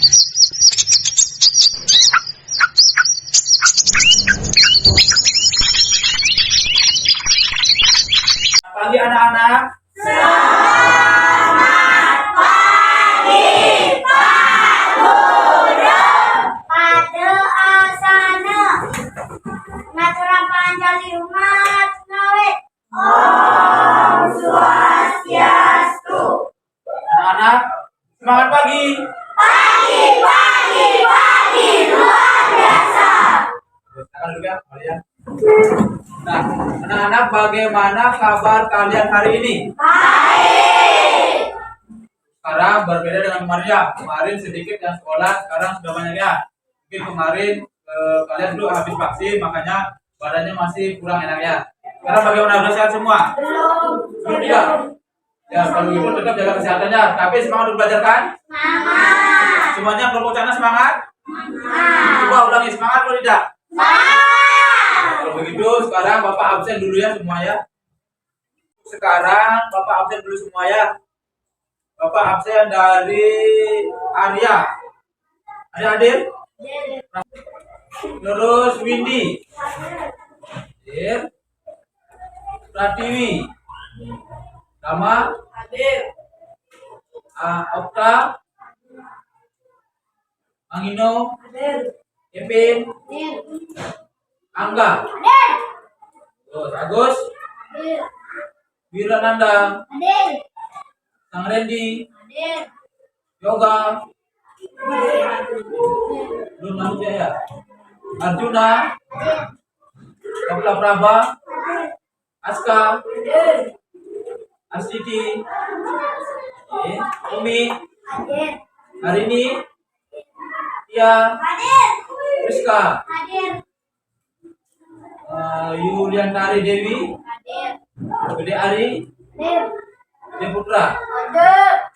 Pagi anak-anak. Selamat pagi, Pak Guru. Pada asana. Natural panjali umat nawe. Om Swastiastu. Anak-anak, semangat pagi. Pagi luar biasa. Silakan dulu ya, kalian. Nah, anak-anak, bagaimana kabar kalian hari ini? Baik. Sekarang berbeda dengan kemarin ya. Kemarin sedikit yang sekolah, sekarang sudah banyak ya. Mungkin kemarin kalian dulu habis vaksin, makanya badannya masih kurang enak ya. Sekarang bagaimana, sudah sehat semua? Belum ya? Ya, kalau gitu tetap jaga kesehatannya. Tapi semangat untuk belajar kan? Semangat. Semuanya kelompok Cana semangat? Semangat. Coba ulangi, semangat atau tidak? Semangat. Kalau begitu, sekarang Bapak absen dulu ya semua ya. Sekarang Bapak absen dulu semua ya. Bapak absen dari Arya. Arya hadir? Terus Windy. Hadir. Pratiwi. Rama. Hadir. Okta. Angino. Hadir. Kevin. Hadir. Angga. Hadir. Terus Agus. Hadir. Wirananda. Hadir. Sang Randy. Hadir. Yoga. Belum manusia ya. Arjuna. Kapla Praba. Aska. Arsiti. Umi. Hadir. Hari ini Tia. Hadir. Rizka. Hadir. Yuliantari Dewi. Hadir. Gede Ari. Hadir. Gede Putra. Hadir.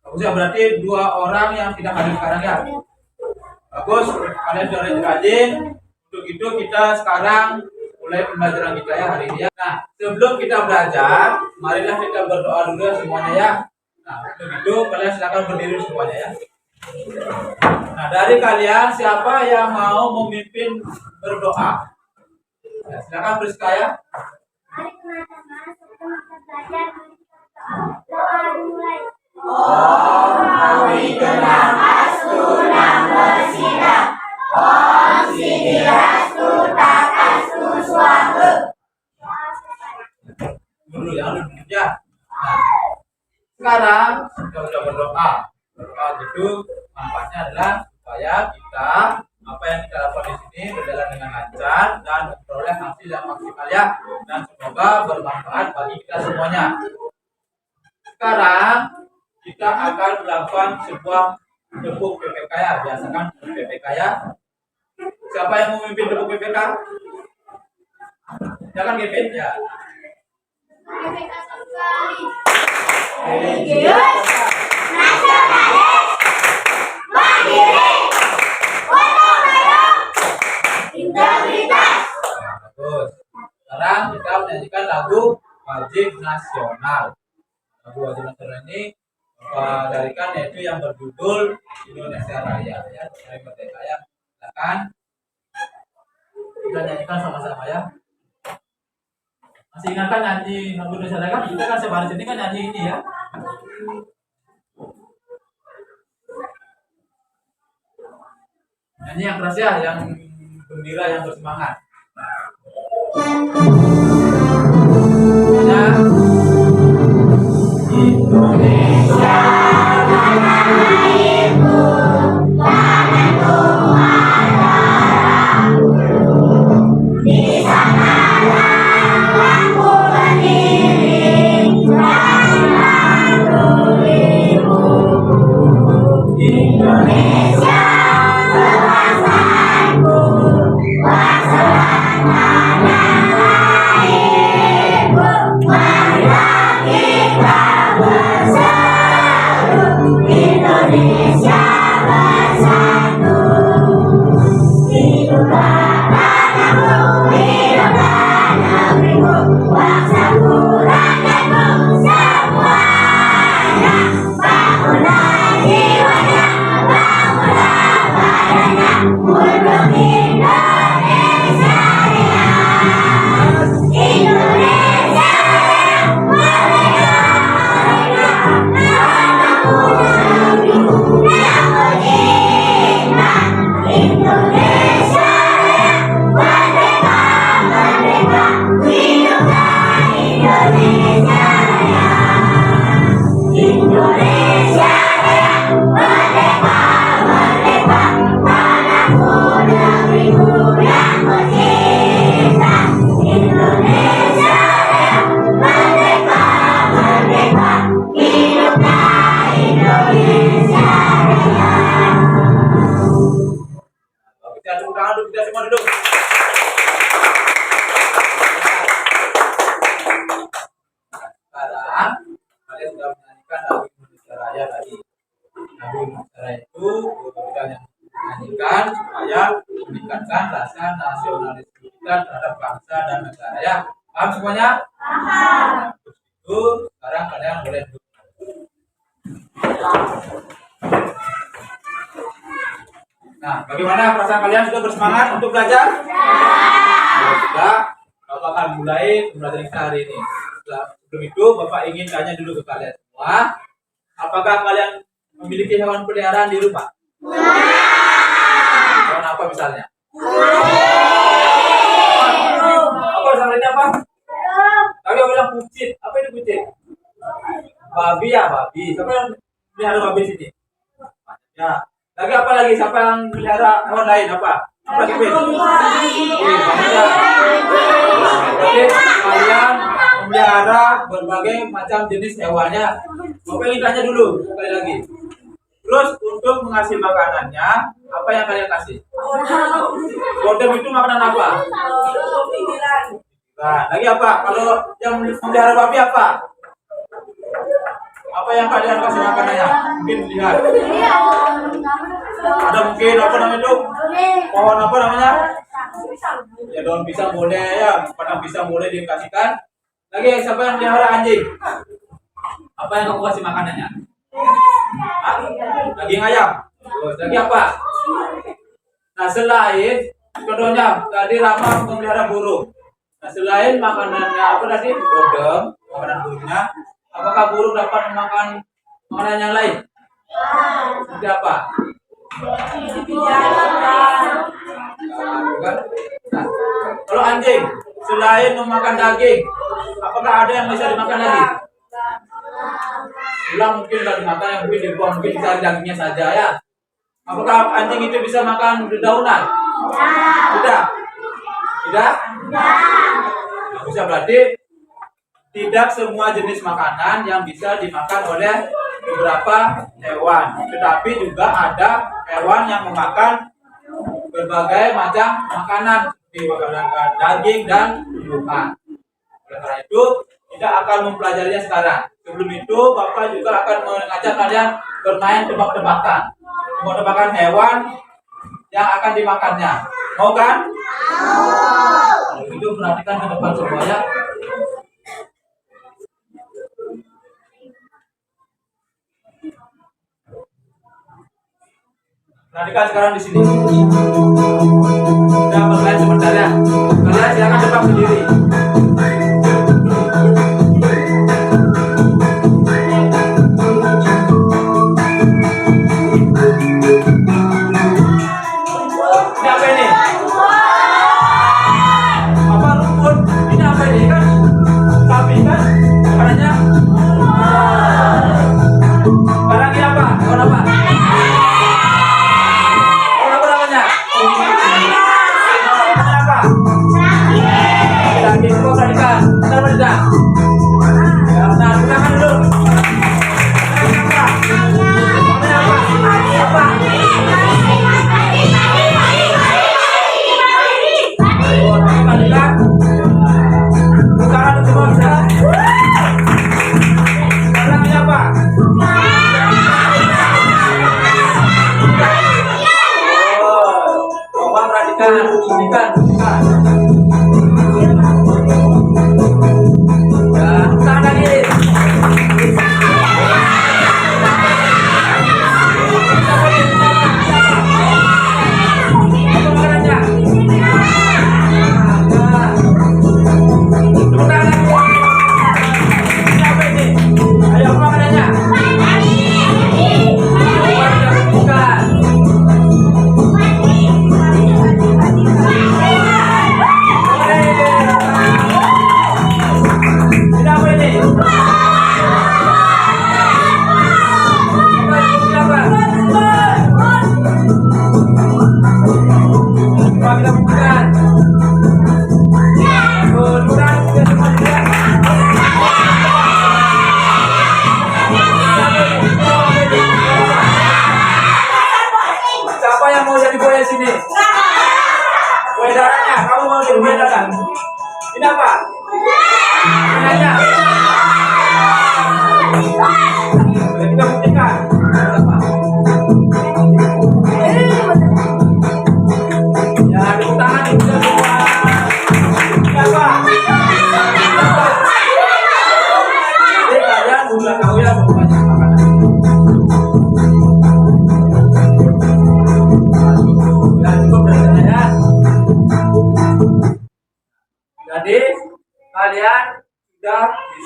Bagus ya, berarti 2 orang yang tidak hadir sekarang ya. Bagus, kalian sudah rajin. Untuk itu kita sekarang mulai pembelajaran kita ya hari ini ya. Nah, sebelum kita belajar, marilah kita berdoa dulu ya semuanya ya. Nah, untuk itu kalian silakan berdiri semuanya ya. Nah, dari kalian siapa yang mau memimpin berdoa? Ya, silakan Priska ya. Mari teman-teman, sebelum kita belajar, doa dimulai. Om Awitanastu Namesida. Om Siddhirastu Takastu Swaha. Dulu ya, dulu ya. Nah, sekarang kita sudah berdoa. Berdoa itu manfaatnya adalah supaya kita apa yang kita lakukan di sini berjalan dengan lancar dan memperoleh hasil yang maksimal ya. Dan semoga bermanfaat bagi kita semuanya. Sekarang kita akan melakukan sebuah debuk PPK ya. Biasakan PPK ya. Siapa yang memimpin debuk PPK? Jangan Kevin ya. PPK sekali. Religius, nasionalis, mandiri, gotong royong, integritas. Bagus. Sekarang kita menyanyikan lagu wajib nasional. Lagu wajib nasional ini darikan yaitu yang berjudul Indonesia Raya ya, Hari Merdeka ya. Silakan kita nyanyikan sama-sama ya. Masih ingat kan nyanyi lagu Indonesia Raya kan? Kita kan sebaris ini kan nyanyi ini ya. Nyanyi yang keras ya, yang gembira, yang bersemangat. Ya. Indonesia tanah airku, tanah tumpah darahku. Di sanalah aku berdiri, bersandar tulimu. Indonesia kebangsaanku, bangsa tanah Karena itu kita nyanyikan supaya meningkatkan rasa nasionalisme kita terhadap bangsa dan negara ya. Paham semuanya? Paham. Itu sekarang kalian boleh duduk. Nah, bagaimana perasaan kalian, sudah bersemangat untuk belajar? Kalau sudah, Bapak akan mulai pembelajaran kita hari ini. Sebelum itu, Bapak ingin tanya dulu ke kalian semua, apakah kalian memiliki hewan peliharaan di rumah? Hewan apa misalnya? Apa misalnya apa? Tadi aku bilang kucing. Apa itu kucing? Babi ya, babi. Siapa yang pelihara babi di sini? Ya. Lagi apa lagi? Siapa yang pelihara hewan lain? Apa? Apa lagi? Oke, kalian memelihara berbagai macam jenis hewannya. Bapak ingin tanya dulu sekali lagi. Terus untuk mengasih makanannya, apa yang kalian kasih? Kodem itu makanan apa? Nah, lagi apa? Kalau yang memelihara babi apa? Apa yang kalian kasih makanannya? Mungkin lihat. Ada mungkin apa namanya itu? Pohon apa namanya? Ya daun pisang boleh ya, padang pisang boleh dikasihkan. Lagi siapa yang melihara anjing? Apa yang kamu kasih makanannya? Hah? Daging ayam. Terus lagi apa? Nah selain contohnya tadi Rama memelihara burung. Nah selain makanannya apa tadi? Godam, makanan burungnya. Apakah burung dapat memakan makanan yang lain? Seperti apa? Nah, kalau anjing selain memakan daging, apakah ada yang bisa dimakan lagi? Tulang mungkin tidak dimakan, yang mungkin dibuang, mungkin dicari dagingnya saja ya. Apakah anjing itu bisa makan dedaunan? Tidak. Tidak? Nah, bisa berarti tidak semua jenis makanan yang bisa dimakan oleh beberapa hewan, tetapi juga ada hewan yang memakan berbagai macam makanan seperti makanan daging dan tumbuhan. Oleh karena itu, kita akan mempelajarinya sekarang. Sebelum itu, Bapak juga akan mengajak kalian bermain tebak-tebakan. Tebak-tebakan hewan yang akan dimakannya. Mau kan? Mau. Itu perhatikan ke depan semuanya. Perhatikan sekarang di sini. Kita bermain sebentar ya. Kalian silakan tebak sendiri. Ini apa ini? Apa rumput? Ini apa ini kan? Sapi kan? Makanannya? Barang ini apa? Hewan apa? Ini apa? Nanya. Kita buktikan.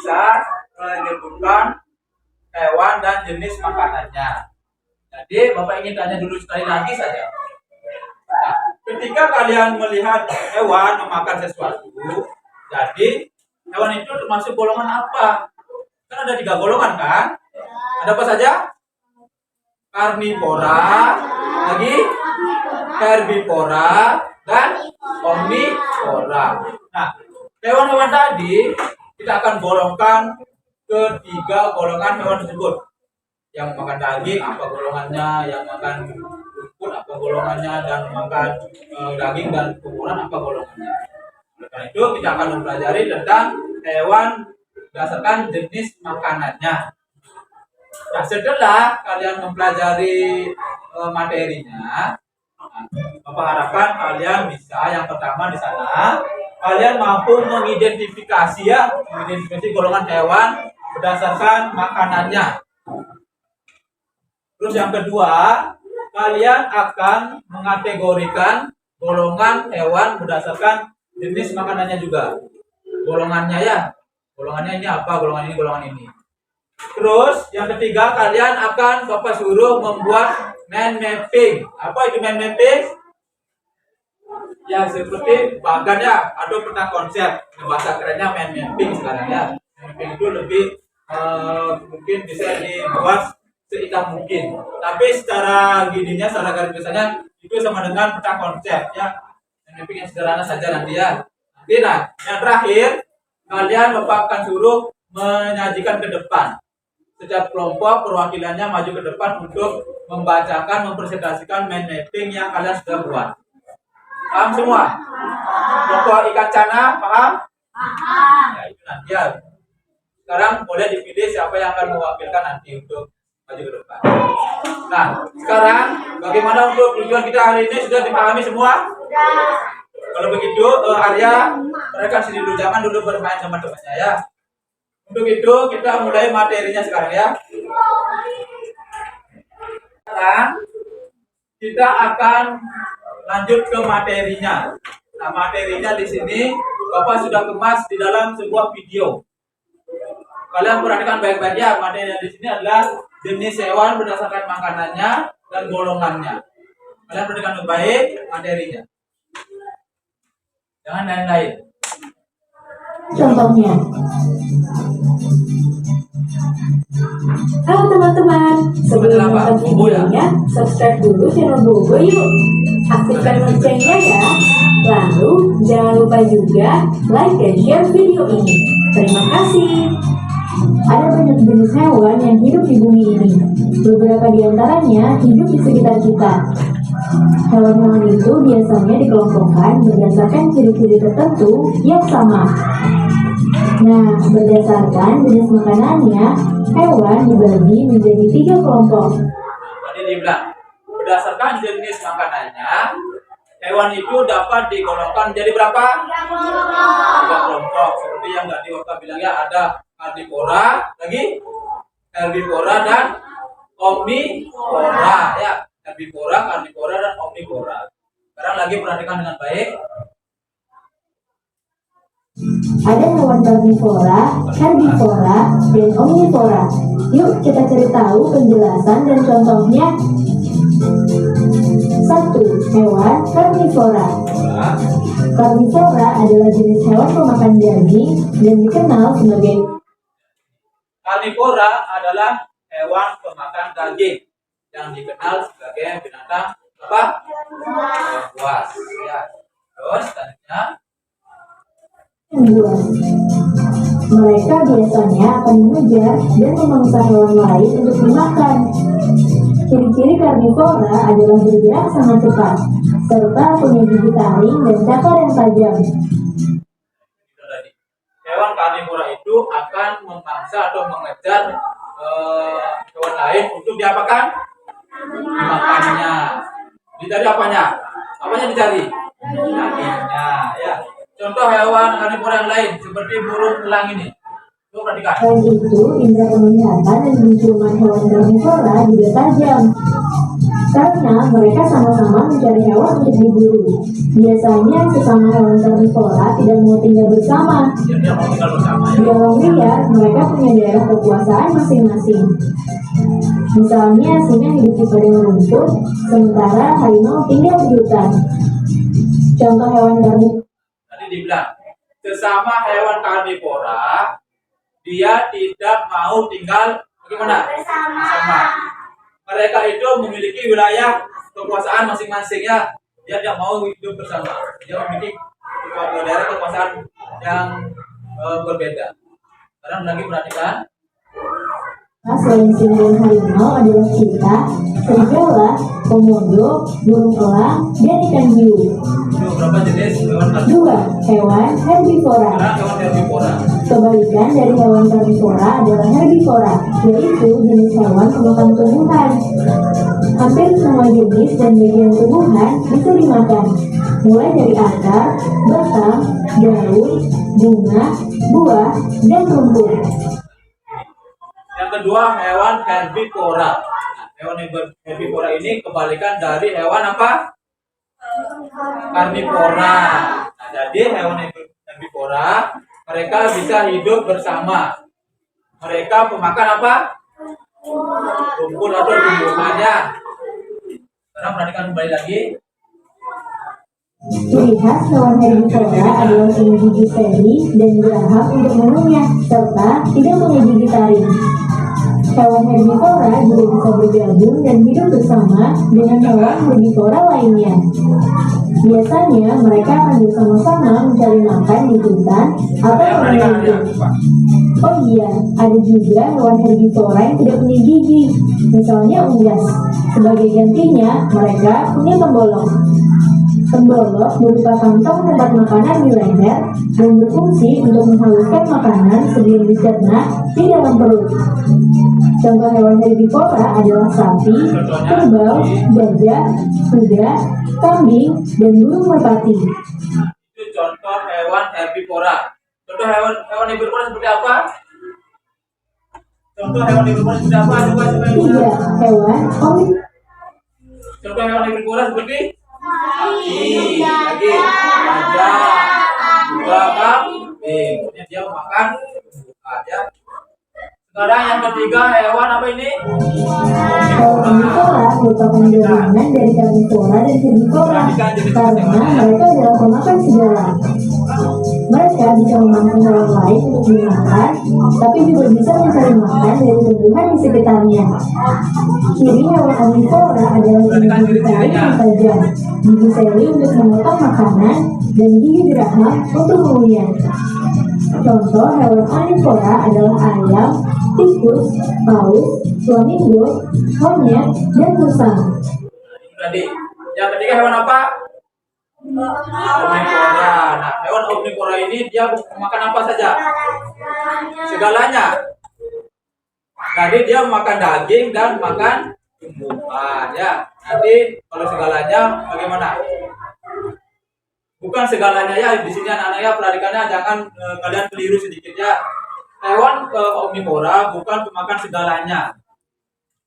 bisa menyebutkan hewan dan jenis makanannya. Jadi Bapak ingin tanya dulu sekali lagi saja. Nah, ketika kalian melihat hewan memakan sesuatu, jadi hewan itu termasuk golongan apa? Kan ada 3 golongan kan? Ada apa saja? Karnivora, lagi herbivora, dan omnivora. Nah, hewan-hewan tadi kita akan golongkan ke 3 golongan hewan tersebut. Yang makan daging apa golongannya, yang makan rumput apa golongannya, dan makan daging dan tumbuhan apa golongannya. Oleh karena itu kita akan mempelajari tentang hewan berdasarkan jenis makanannya. Nah, setelah kalian mempelajari materinya, Bapak harapkan kalian bisa yang pertama di sana kalian mampu mengidentifikasi golongan hewan berdasarkan makanannya. Terus yang kedua, kalian akan mengategorikan golongan hewan berdasarkan jenis makanannya juga. Golongannya ya, golongannya ini apa, golongan ini, golongan ini. Terus yang ketiga, kalian akan Bapak suruh membuat mind mapping. Apa itu mind mapping? Ya seperti bagan ya, atau peta konsep. Bahasa kerennya mind mapping sekarang ya. Mind mapping itu lebih mungkin bisa dibuat seindah mungkin. Tapi secara gininya, secara garis besarnya itu sama dengan peta konsep ya. Mind mapping yang sederhana saja nanti ya. Nanti yang terakhir, kalian Bapak akan suruh menyajikan ke depan. Setiap kelompok perwakilannya maju ke depan untuk membacakan, mempresentasikan mind mapping yang kalian sudah buat. Paham semua? Kelompok ikat cana, paham? Ya, itu nanti ya. Sekarang boleh dipilih siapa yang akan mewakilkan nanti untuk maju ke depan. Nah, sekarang bagaimana untuk tujuan kita hari ini sudah dipahami semua? Kalau begitu, Arya, mereka sini dulu, jangan dulu bermain sama temannya ya. Untuk itu kita mulai materinya sekarang ya. Sekarang kita akan lanjut ke materinya. Nah, materinya di sini Bapak sudah kemas di dalam sebuah video. Kalian perhatikan baik-baik ya. Materinya di sini adalah jenis hewan berdasarkan makanannya dan golongannya. Kalian perhatikan baik materinya. Jangan lain-lain. Contohnya, halo teman-teman, sebelum nonton videonya, subscribe dulu channel Bobo yuk. Aktifkan loncengnya ya. Lalu, jangan lupa juga like dan share video ini. Terima kasih. Ada banyak jenis hewan yang hidup di bumi ini. Beberapa di antaranya hidup di sekitar kita. Hewan-hewan itu biasanya dikelompokkan berdasarkan ciri-ciri tertentu yang sama. Nah, berdasarkan jenis makanannya, hewan dibagi menjadi 3 kelompok. Tadi dibilang, berdasarkan jenis makanannya, hewan itu dapat digolongkan jadi berapa? 3 kelompok. Seperti yang tadi Bapak bilang ya, ada karnivora, lagi herbivora dan omnivora ya. Herbivora, karnivora dan omnivora. Sekarang lagi perhatikan dengan baik. Ada hewan karnivora, herbivora, dan omnivora. Yuk kita cari tahu penjelasan dan contohnya. 1. Hewan karnivora. Karnivora adalah jenis hewan pemakan daging dan dikenal sebagai Karnivora adalah hewan pemakan daging yang dikenal sebagai binatang apa? Buas. Ya. Terus selanjutnya, buas. Mereka biasanya akan mengejar dan memangsa hewan lain untuk dimakan. Ciri-ciri karnivora adalah bergerak sangat cepat, serta punya gigi taring dan cakar yang tajam. hewan karnivora itu akan memangsa atau mengejar hewan lain untuk diapakan? Dimakannya. Dicari apanya? Apanya dicari? Dagingnya. Ya. Contoh hewan karnivora yang lain seperti burung elang ini. Tuh perhatikan. Selain itu, indera penglihatan dan penciuman hewan karnivora juga tajam. karena mereka sama-sama mencari hewan untuk diburu. Biasanya sesama hewan karnivora tidak mau tinggal bersama. Jadi dia mau tinggal bersama Di ya. alam liar, mereka punya daerah kekuasaan masing-masing. Misalnya singa hidup di padang rumput, sementara harimau tinggal di hutan. Contoh hewan karnivora Tadi dibilang sesama hewan karnivora dia tidak mau tinggal bagaimana? Bersama. Sama. Mereka itu memiliki wilayah kekuasaan masing-masing ya. Dia tidak mau hidup bersama. Dia memiliki daerah kekuasaan yang berbeda. Sekarang lagi perhatikan. selain singa dan harimau adalah cheetah, serigala, komodo, burung elang, dan ikan hiu. Itu berapa jenis hewan karnivora? Dua, hewan herbivora. Sekarang hewan herbivora. Kebalikan dari hewan karnivora adalah herbivora, yaitu jenis hewan pemakan tumbuhan. Hampir semua jenis dan bagian tumbuhan bisa dimakan, mulai dari akar, batang, daun, bunga, buah, dan rumput. Yang kedua hewan herbivora. Nah, hewan herbivora ini kebalikan dari hewan apa? Karnivora. Nah, jadi hewan herbivora mereka bisa hidup bersama. Mereka pemakan apa? Rumput atau tumbuhannya. Sekarang perhatikan kembali lagi. Ciri khas hewan herbivora adalah punya gigi seri dan geraham untuk mengunyah, serta tidak punya gigi taring. Hewan herbivora juga bisa bergabung dan hidup bersama dengan hewan herbivora lainnya. Biasanya mereka akan bersama-sama mencari makan di hutan atau Ya, tanah perhatikan liat. aja, Pak. Oh iya, ada juga hewan herbivora yang tidak punya gigi, misalnya unggas. Sebagai gantinya, mereka punya tembolok. Tembolok berupa kantong tempat makanan di leher dan berfungsi untuk menghaluskan makanan sebelum dicerna di dalam perut. Contoh hewan herbivora adalah sapi, kerbau, gajah, kuda, kambing, dan burung merpati. Itu contoh hewan herbivora. Contoh hewan herbivora seperti apa? Contoh hewan herbivora seperti apa? Coba coba. Tiga, hewan omnivora. Contoh hewan herbivora seperti lagi gajah, kuda, kambing. Kemudian dia memakan tumbuhan ya. Sekarang yang ketiga hewan apa ini? Hewan omnivora merupakan gabungan dari karnivora dan herbivora karena mereka adalah pemakan segala. Mereka bisa memakan hewan lain untuk dimakan, tapi juga bisa mencari makan dari tumbuhan di sekitarnya. Ciri hewan omnivora adalah gigi taring yang tajam, gigi seri untuk memotong makanan, dan gigi geraham untuk mengunyah. Contoh hewan omnivora adalah ayam, tikus, paus, flamingo, monyet, dan musang. Tadi. Yang ketiga hewan apa? Omnivora. Nah, hewan omnivora ini dia makan apa saja? Segalanya. Jadi dia makan daging dan makan tumbuhan ya. Nanti kalau segalanya bagaimana? Bukan segalanya ya. Di sini anak-anak ya perhatikannya jangan kalian keliru sedikit ya. Hewan omnivora bukan pemakan segalanya,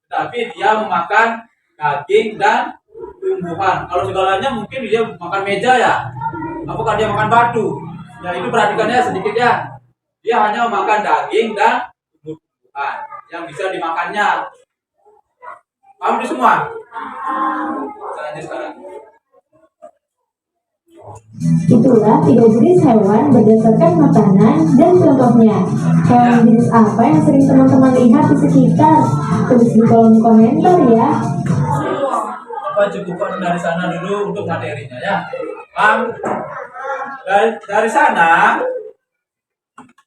tapi dia memakan daging dan tumbuhan. Kalau segalanya mungkin dia makan meja ya. Apakah dia makan batu? Ya itu perhatikannya sedikit ya. Dia hanya memakan daging dan tumbuhan yang bisa dimakannya. Paham di semua? Selanjutnya sekarang. Itulah tiga jenis hewan berdasarkan makanan dan contohnya. Hewan jenis apa yang sering teman-teman lihat di sekitar? Tulis di kolom komentar ya. Apa cukupkan dari sana dulu untuk materinya ya. Paham? Dari sana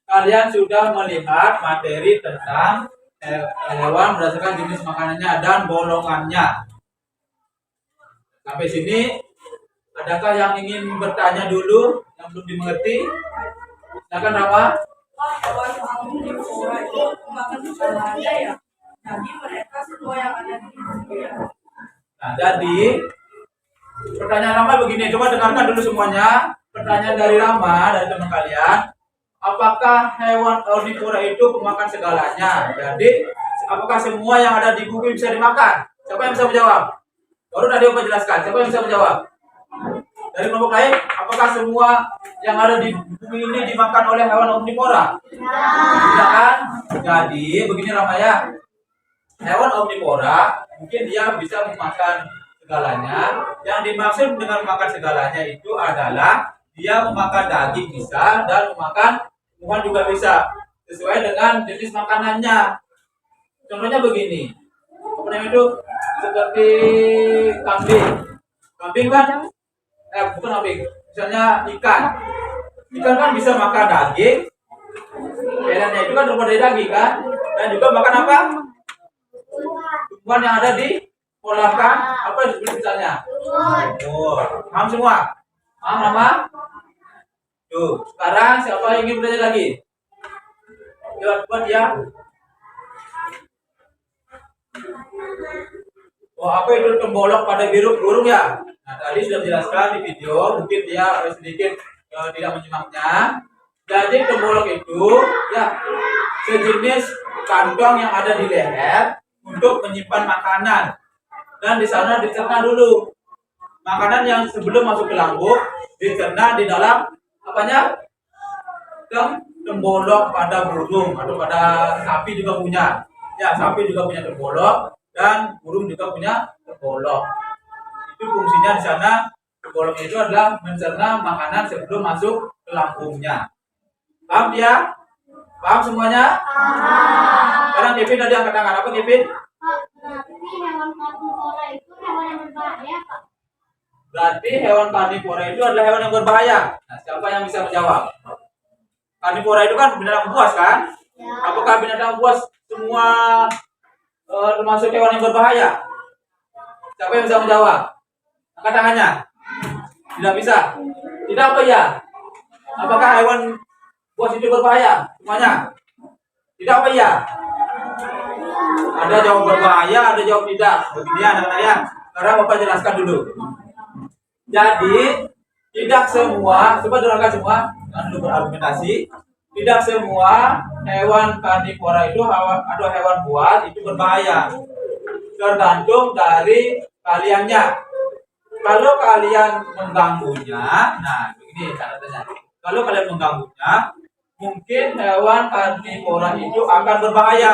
kalian sudah melihat materi tentang hewan berdasarkan jenis makanannya dan golongannya. Sampai sini adakah yang ingin bertanya dulu yang belum dimengerti? Silakan Rama. Hewan omnivora itu makan segalanya ya. Jadi mereka semua yang ada di dunia. Nah, jadi pertanyaan Rama begini, coba dengarkan dulu semuanya. Pertanyaan dari Rama, dari teman kalian, apakah hewan omnivora itu pemakan segalanya? Jadi, apakah semua yang ada di bumi bisa dimakan? Siapa yang bisa menjawab? Baru tadi Bapak jelaskan. Siapa yang bisa menjawab? Dari kelompok lain, apakah semua yang ada di bumi ini dimakan oleh hewan omnivora? Tidak kan? Jadi begini Ramaya, hewan omnivora mungkin dia bisa memakan segalanya. Yang dimaksud dengan makan segalanya itu adalah dia memakan daging bisa dan memakan tumbuhan juga bisa, sesuai dengan jenis makanannya. Contohnya begini, apa namanya itu, seperti kambing. Kambing kan, bukan kambing, misalnya ikan. Ikan kan bisa makan daging, peletnya itu kan terbuat dari daging kan, dan juga makan apa? Tumbuhan yang ada di polakan, apa misalnya? Paham semua? Paham nama? Tuh, sekarang siapa yang ingin belajar lagi? Buat ya. Oh, apa itu tembolok pada burung ya? Nah, tadi sudah dijelaskan di video, mungkin dia sedikit tidak menyimaknya. Jadi tembolok itu ya sejenis kantong yang ada di leher untuk menyimpan makanan, dan di sana dicerna dulu. Makanan yang sebelum masuk ke lambung dicerna di dalam apanya? Tembolok pada burung atau pada sapi juga punya. Ya, sapi juga punya tembolok dan burung juga punya tembolok. Itu fungsinya di sana. Tembolok itu adalah mencerna makanan sebelum masuk ke lambungnya. Paham ya? Paham semuanya? Paham. Sekarang Kevin ada angkat tangan. Apa Kevin? Berarti hewan karnivora itu hewan yang berbahaya, Pak. Berarti hewan karnivora itu adalah hewan yang berbahaya. Nah, siapa yang bisa menjawab? Karnivora itu kan binatang buas kan? Apakah binatang buas semua termasuk hewan yang berbahaya? Siapa yang bisa menjawab? Angkat tangannya. Tidak bisa. Tidak apa ya? Apakah hewan buas itu berbahaya? Semuanya? Tidak apa ya? Ada jawab berbahaya, ada jawab tidak. Begini anak-anak ya. Sekarang Bapak jelaskan dulu. Jadi tidak semua, coba dengarkan semua, jangan dulu berargumentasi. Tidak semua hewan karnivora itu atau hewan buas itu berbahaya. Tergantung dari kaliannya. Kalau kalian mengganggunya, nah begini catatannya. Kalau kalian mengganggunya, mungkin hewan karnivora itu akan berbahaya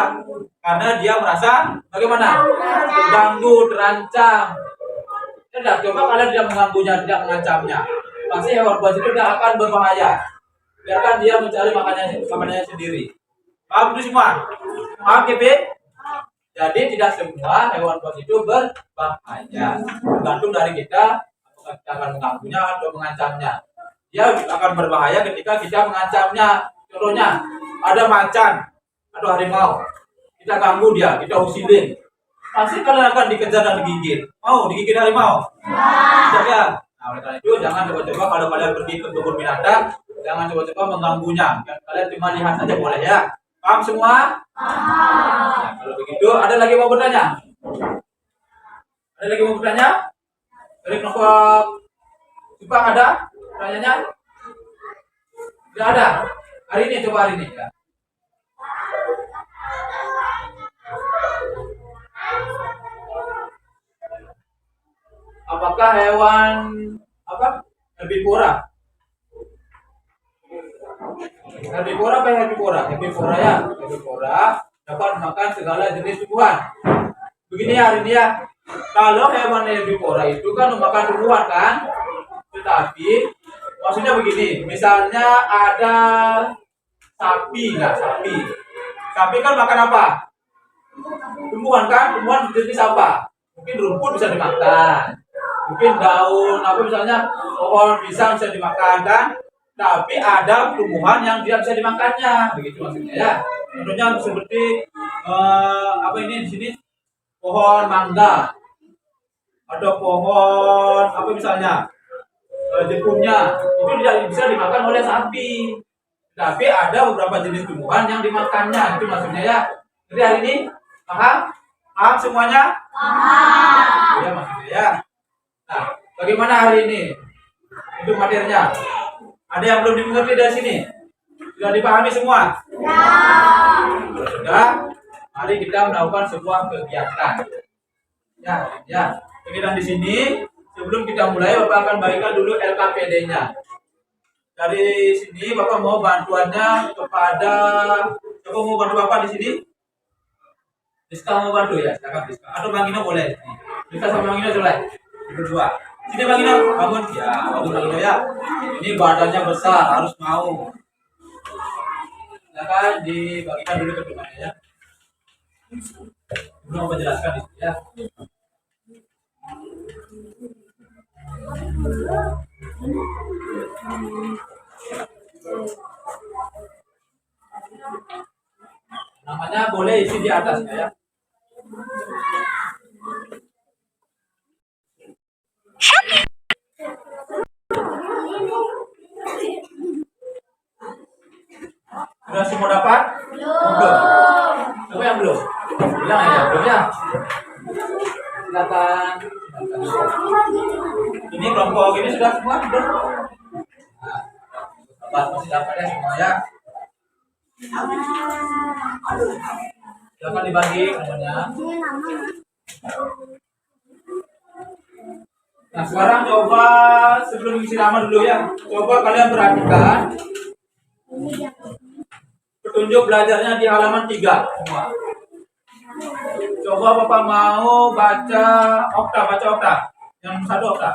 karena dia merasa bagaimana? Terganggu, terancam. Tidak, coba kalian tidak mengganggunya, tidak mengancamnya, pasti hewan buas itu tidak akan berbahaya. Biarkan dia mencari makanannya sendiri. Paham itu semua? Paham Kevin? Jadi tidak semua hewan buas itu berbahaya. Tergantung dari kita, apakah kita akan mengganggunya atau mengancamnya. Dia akan berbahaya ketika kita mengancamnya. Contohnya, ada macan atau harimau. Kita ganggu dia, kita usilin. Pasti kalian akan dikejar dan digigit. Mau digigit harimau? Tidak ya? Nah, oleh karena itu jangan coba-coba kalau kalian pergi ke kebun binatang, jangan coba-coba mengganggunya. Kalian cuma lihat saja boleh ya. Paham semua? Nah, kalau begitu, ada lagi mau bertanya? Ada lagi mau bertanya? Dari kelompok Jepang ada? Pertanyaannya? Tidak ada. Hari ini coba hari ini ya. Apakah hewan herbivora? Herbivora apa herbivora? Herbivora ya. Herbivora dapat makan segala jenis tumbuhan. Begini ya hari ini ya. Kalau hewan herbivora itu kan memakan tumbuhan kan? Tetapi maksudnya begini, misalnya ada sapi, nggak sapi. Sapi kan makan apa? Tumbuhan kan? Tumbuhan jenis apa? Mungkin rumput bisa dimakan. Mungkin daun apa misalnya pohon pisang bisa dimakan kan? Tapi ada tumbuhan yang tidak bisa dimakannya, begitu maksudnya ya. Contohnya seperti apa ini di sini pohon mangga atau pohon apa misalnya jekumnya itu tidak bisa dimakan oleh sapi. Tapi ada beberapa jenis tumbuhan yang dimakannya, itu maksudnya ya. Jadi hari ini paham? Paham semuanya? Paham. Ya maksudnya ya. Nah, bagaimana hari ini untuk materinya? Ada yang belum dimengerti dari sini? Sudah dipahami semua? Kalau sudah, mari kita melakukan sebuah kegiatan. Ya. kegiatan di sini. Sebelum kita mulai, Bapak akan bagikan dulu LKPD-nya. Dari sini Bapak mau bantuannya kepada, Bapak mau bantu Bapak di sini? Rizka mau bantu ya, silakan Rizka. Atau Bang Gino boleh. Rizka sama Bang Gino boleh. Berdua. Sini Bang Gino, bangun. Ya, bangun Bang Gino ya. Ini badannya besar, harus mau. Silakan dibagikan dulu kedudukannya ya. Belum mau jelaskan di sini ya. Namanya boleh isi di atasnya ya. Sudah semua dapat? Belum. Siapa yang belum? Bilang aja, belum ya? Silakan. Ini kelompok ini sudah semua belum? Nah, masih dapat ya semua ya. Silakan dibagi namanya. Nah sekarang coba sebelum isi nama dulu ya. Coba kalian perhatikan petunjuk belajarnya di halaman 3 semua. Coba Bapak mau baca okta. Yang satu okta.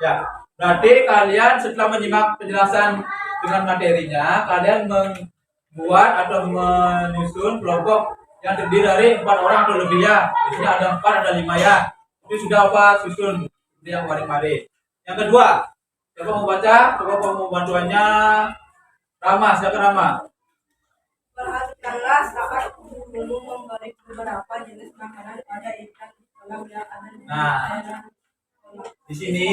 Ya, berarti kalian setelah menyimak penjelasan dengan materinya, kalian membuat atau menyusun kelompok yang terdiri dari 4 orang atau lebih ya. Di sini ada 4, ada 5 ya. Itu sudah apa susun yang kemarin-kemarin. Yang kedua, coba mau baca, coba mau bantuannya. Rama, silakan Rama. Perhatikanlah saat guru memberi beberapa jenis makanan pada ikan kolam yang ada di daerah kolam. Di sini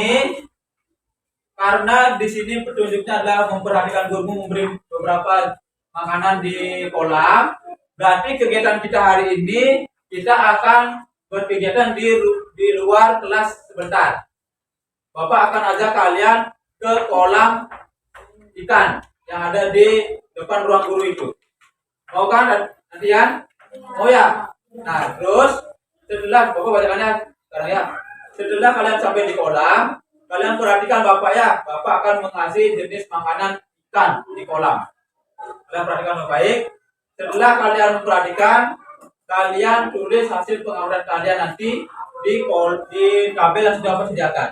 karena di sini petunjuknya adalah memperhatikan guru memberi beberapa makanan di kolam, berarti kegiatan kita hari ini kita akan berkegiatan di luar kelas sebentar. Bapak akan ajak kalian ke kolam ikan yang ada di depan ruang guru itu. Mau kan nantian? Oh ya. Nah terus setelah Bapak bacakannya sekarang ya. Setelah kalian sampai di kolam, kalian perhatikan Bapak ya. Bapak akan mengasih jenis makanan ikan di kolam. Kalian perhatikan baik. Setelah kalian perhatikan, kalian tulis hasil pengamatan kalian nanti di tabel yang sudah Bapak sediakan.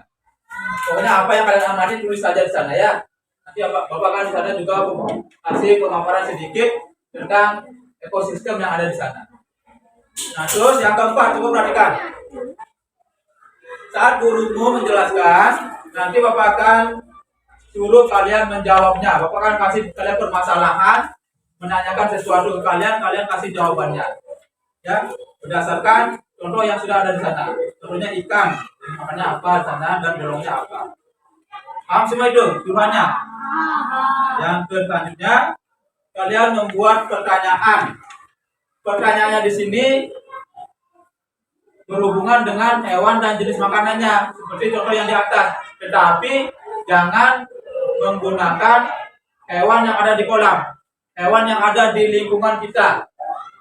Pokoknya apa yang kalian amati tulis saja di sana ya. Nanti Bapak akan di sana juga kasih pemaparan sedikit tentang ekosistem yang ada di sana. Nah terus yang keempat, coba perhatikan. Saat gurumu menjelaskan, nanti Bapak akan suruh kalian menjawabnya. Bapak akan kasih kalian permasalahan, menanyakan sesuatu ke kalian, kalian kasih jawabannya. Ya, berdasarkan contoh yang sudah ada di sana. Contohnya ikan, makanya apa di sana dan bolongnya apa. Paham semua itu tujuannya? Yang selanjutnya, kalian membuat pertanyaan. Pertanyaannya di sini berhubungan dengan hewan dan jenis makanannya, seperti contoh yang di atas. Tetapi jangan menggunakan hewan yang ada di kolam, hewan yang ada di lingkungan kita.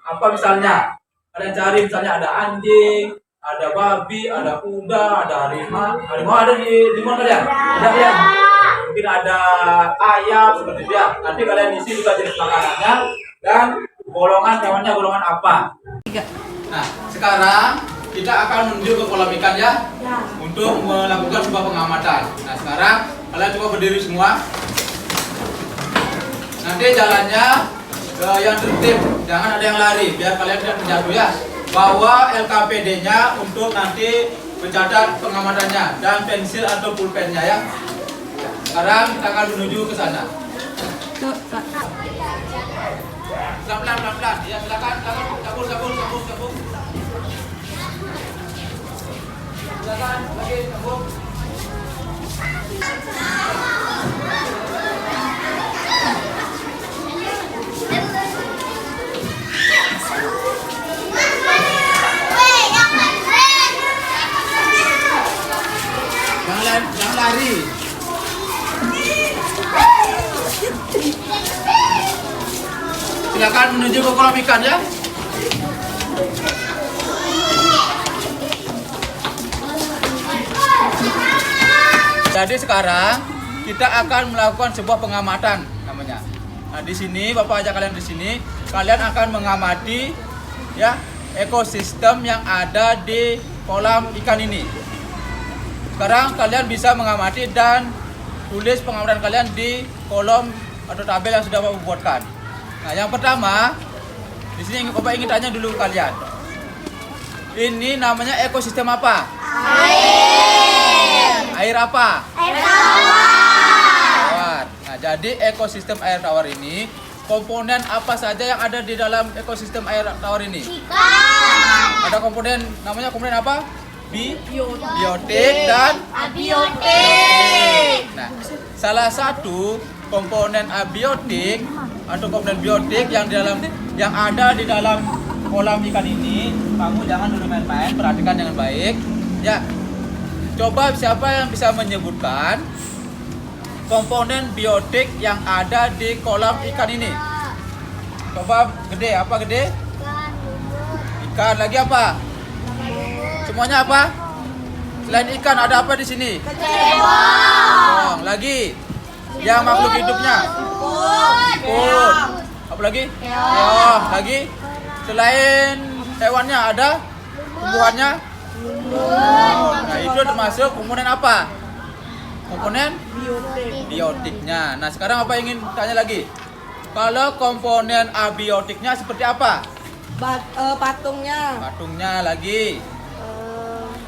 Apa misalnya? Kalian cari misalnya ada anjing, ada babi, ada kuda, ada harimau. Harimau ada di lingkungan kalian? Ada ya? Mungkin ada ayam seperti itu ya. Nanti kalian isi juga jenis makanannya dan golongan hewannya golongan apa. Nah, sekarang kita akan menuju ke kolam ikan ya, untuk melakukan sebuah pengamatan. Nah, sekarang kalian coba berdiri semua. Nanti jalannya yang tertib, jangan ada yang lari, biar kalian tidak terjatuh ya. Bawa LKPD-nya untuk nanti mencatat pengamatannya dan pensil atau pulpennya ya. Sekarang kita akan menuju ke sana. Pelan-pelan. Ya silakan, cabut. Silakan, lagi cabut. Jangan lari. Silakan menuju ke kolam ikan ya. Jadi sekarang kita akan melakukan sebuah pengamatan namanya. Nah, di sini Bapak ajak kalian di sini, kalian akan mengamati ya ekosistem yang ada di kolam ikan ini. Sekarang kalian bisa mengamati dan tulis pengamatan kalian di kolom atau tabel yang sudah Bapak buatkan. Nah, yang pertama di sini Bapak ingin tanya dulu kalian. Ini namanya ekosistem apa? Air apa? Air tawar. Nah, jadi ekosistem air tawar ini komponen apa saja yang ada di dalam ekosistem air tawar ini? Ikan. Ada komponen namanya komponen apa? Biotik dan Abiotik. nah, salah satu komponen abiotik atau komponen biotik yang ada di dalam kolam ikan ini, kamu jangan dulu main-main, perhatikan dengan baik. Ya, coba siapa yang bisa menyebutkan komponen biotik yang ada di kolam ikan ini? Coba gede, apa gede? Ikan, lagi apa? Semuanya apa? Selain ikan ada apa di sini? Keong. Lagi? Yang makhluk hidupnya? Siput. Apa lagi? Keong. Lagi? Selain hewannya ada? Tumbuhannya? Nah, itu termasuk komponen apa? Komponen biotiknya. Nah, sekarang apa ingin tanya lagi? Kalau komponen abiotiknya seperti apa? Patungnya. Patungnya lagi.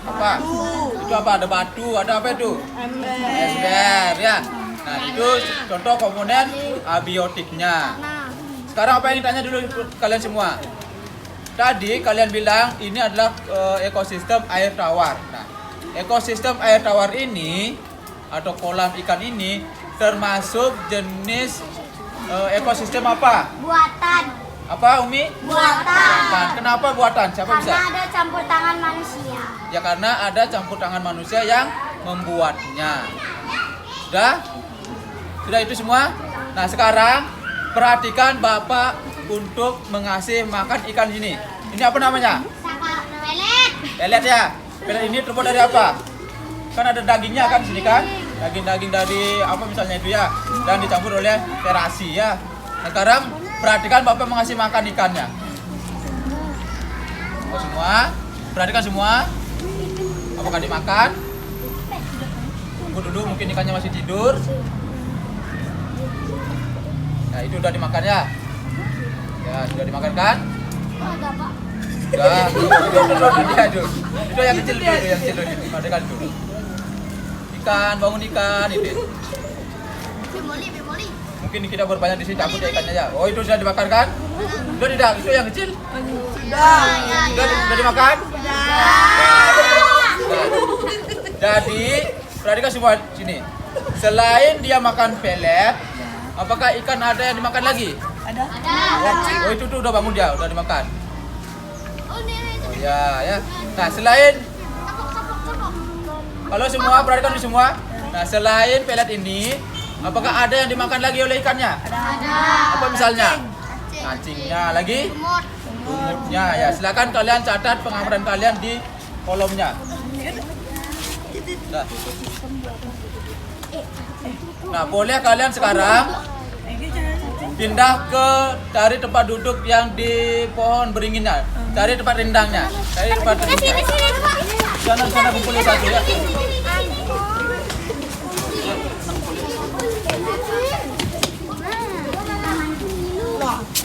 Apa? Batu. Itu apa? Ada batu, ada apa itu? Ember. Ember ya. Nah, itu contoh komponen abiotiknya. Sekarang apa yang tanya dulu kalian semua? Tadi kalian bilang ini adalah ekosistem air tawar. Nah, ekosistem air tawar ini atau kolam ikan ini termasuk jenis ekosistem apa? Buatan. Apa, Umi? Buatan. Kenapa buatan? Siapa bisa? Karena ada campur tangan manusia. Ya karena ada campur tangan manusia yang membuatnya. Sudah? Sudah itu semua? Nah, sekarang perhatikan Bapak untuk mengasih makan ikan ini. Ini apa namanya? Pelet. Pelet ya. Pelet ini terbuat dari apa? Kan ada dagingnya kan sini kan? Daging-daging dari apa misalnya itu ya. Dan dicampur oleh terasi ya. Nah, sekarang perhatikan Bapak mengasih makan ikannya. Oh, semua. Perhatikan semua. Apakah dimakan? Tunggu dulu, mungkin ikannya masih tidur. Nah, itu udah dimakan ya? Ya, sudah dimakan kan? Ada Pak. Sudah. Itu yang kecil dulu, yang kecil dulu. Perhatikan dulu. Ikan, bangun ikan itu. Bimoli. Mungkin kita berbanyak di sini cabut ya ikannya ya. Oh, itu sudah dimakan kan? Sudah tidak? Itu yang kecil? Sudah dimakan? Jadi, perhatikan semua sini. Selain dia makan pelet, apakah ikan ada yang dimakan lagi? Ada. Oh, itu tuh udah bangun dia, udah dimakan. Oh, ini. Oh ya, ya. Nah, selain kalau semua perhatikan dulu semua. Nah, selain pelet ini, apakah ada yang dimakan lagi oleh ikannya? Ada. Apa misalnya? Cacingnya lagi? Lumutnya ya. Silakan kalian catat pengamatan kalian di kolomnya. Nah, boleh kalian sekarang pindah ke dari tempat duduk yang di pohon beringinnya, cari tempat rindangnya, cari tempat rindangnya. Sana kumpulin satu ya.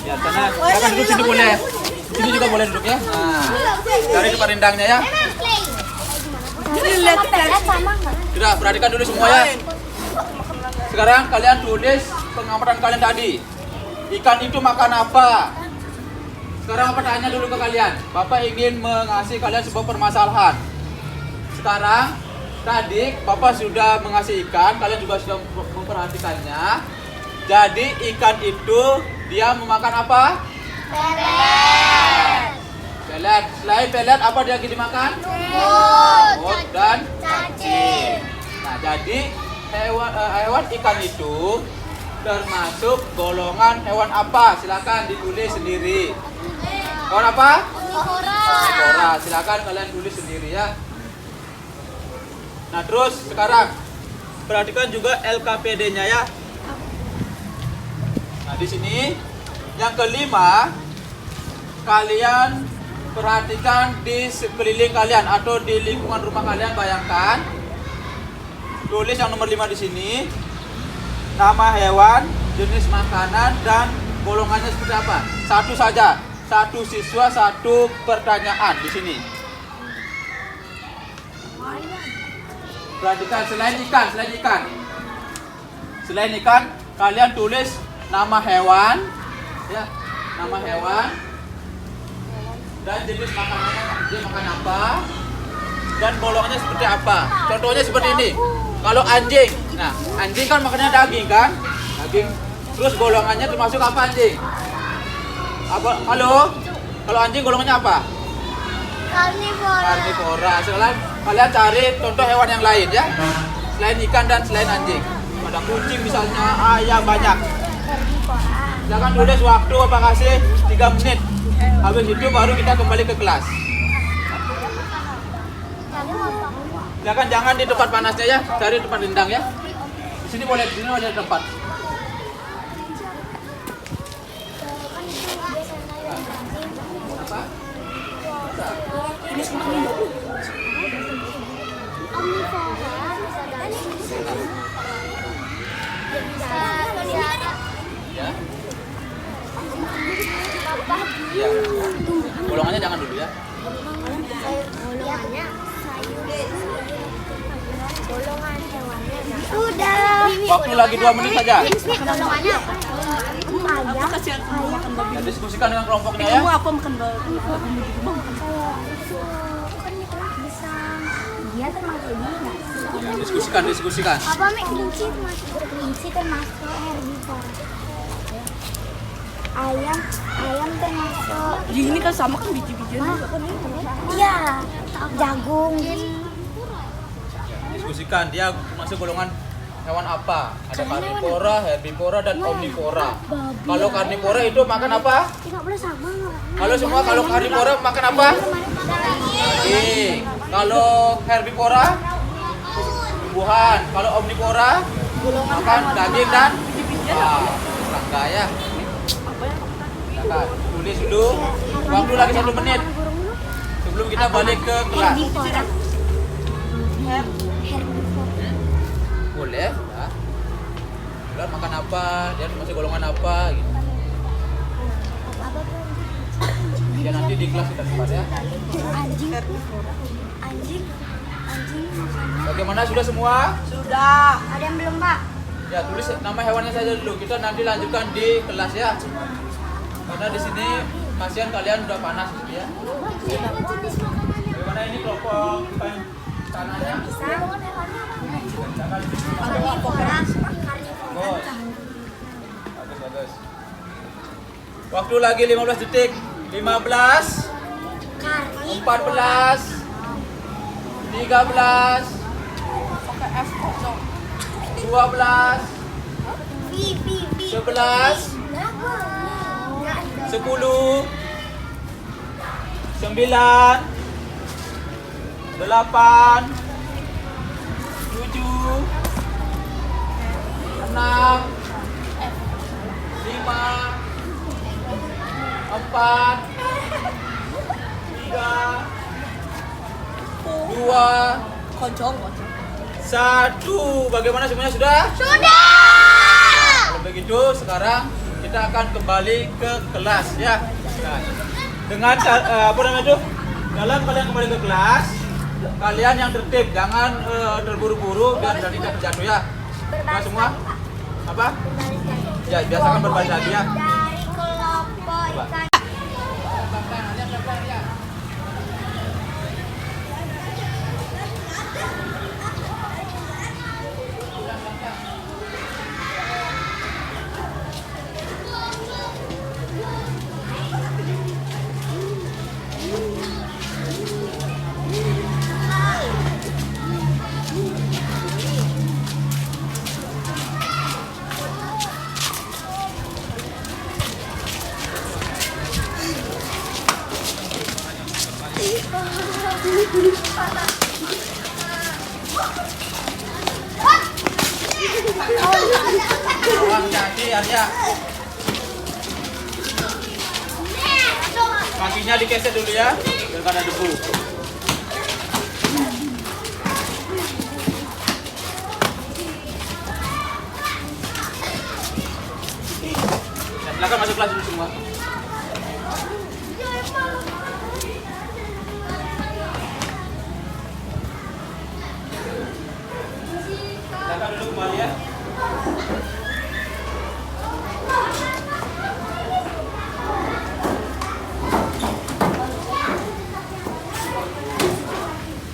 Ya, sana. Silakan duduk sini boleh. Sini juga boleh duduk ya. Nah, cari tempat rindangnya ya. Lihat pelet sama nggak? Sudah, perhatikan dulu semua ya. Sekarang kalian tulis pengamatan kalian tadi. Ikan itu makan apa? Sekarang apa tanya dulu ke kalian. Bapak ingin mengasih kalian sebuah permasalahan. Sekarang tadi Bapak sudah mengasih ikan, kalian juga sudah memperhatikannya. Jadi ikan itu dia memakan apa? Pelet. Pelet. Selain pelet apa dia lagi dimakan? Semut. Dan Cacing. Nah, jadi hewan ikan itu termasuk golongan hewan apa? Silakan ditulis sendiri. Hewan apa? Omnivora. Silakan kalian tulis sendiri ya. Nah, terus sekarang perhatikan juga LKPD-nya ya. Nah, di sini yang kelima, kalian perhatikan di sekeliling kalian atau di lingkungan rumah kalian. Bayangkan, tulis yang nomor 5 di sini. Nama hewan, jenis makanan, dan golongannya seperti apa? Satu saja, satu siswa, satu pertanyaan di sini. Perhatikan, selain ikan, kalian tulis nama hewan, ya, nama hewan, dan jenis makanannya, dia makan apa, dan golongannya seperti apa. Contohnya seperti ini. Kalau anjing, nah anjing kan makannya daging kan, daging. Terus golongannya termasuk apa anjing? Apa? Halo? Kalau anjing golongannya apa? Karnivora. Sekarang kalian cari contoh hewan yang lain ya, selain ikan dan selain anjing. Ada kucing misalnya, ayam, banyak. Silakan tulis waktu apa kasih 3 menit. Habis itu baru kita kembali ke kelas. Silakan jangan di tempat panasnya ya, cari tempat rindang ya. Di sini boleh, di sini ada tempat. Apa? Ya. Ya. Golongannya jangan dulu ya. Golongan hewannya sudah. Waktu lagi 2 menit saja. Golongannya apa? Ayam. Ya, diskusikan dengan kelompoknya ya. Apa makan babi di rumah? Kan bisa. Dia termasuk ini nggak sih? Ya, diskusikan. Apa kelinci termasuk herbivora? Ayam termasuk. Ini kan sama kan biji-bijian juga kan ini. Iya, jagung. Diskusikan dia masuk golongan hewan apa? Ada karnivora, herbivora, dan omnivora. Kalau karnivora itu makan apa? Tidak boleh sama. Kalau karnivora makan apa? Daging. Kalau herbivora tumbuhan. Kalau omnivora makan daging dan serangga ya. Silakan tulis dulu. Waktu lagi 1 menit sebelum kita balik ke kelas. Boleh ya. Bulan makan apa, dia masih golongan apa gitu. Ya nanti di kelas kita sempat ya. Anjing makannya. Bagaimana, sudah semua? Sudah. Ada yang belum, Pak? Ya, tulis nama hewannya saja dulu. Kita nanti lanjutkan di kelas ya. Karena di sini kasihan kalian udah panas gitu ya. Bagaimana ini kelompok tanahnya? Bagus. Waktu lagi 15 detik. 15, 14, 13, 12, 11, 10, 9, 8, 7, 6, 5, 4, 3, 2, Kocong. 1. Bagaimana semuanya sudah? Sudah. Kalau begitu sekarang kita akan kembali ke kelas ya. Nah, dengan apa namanya itu? Dalam kalian kembali ke kelas, kalian yang tertib, jangan terburu-buru biar tidak terjatuh ya. Nah, semua apa? Ya, biasakan berbaris lagi ya. Dari kelompok ikan. Awas kaki Arya. Kakinya dikeset dulu ya, biar nggak ada debu. Nah, silakan masuk kelas dulu semua. Silakan duduk kembali ya.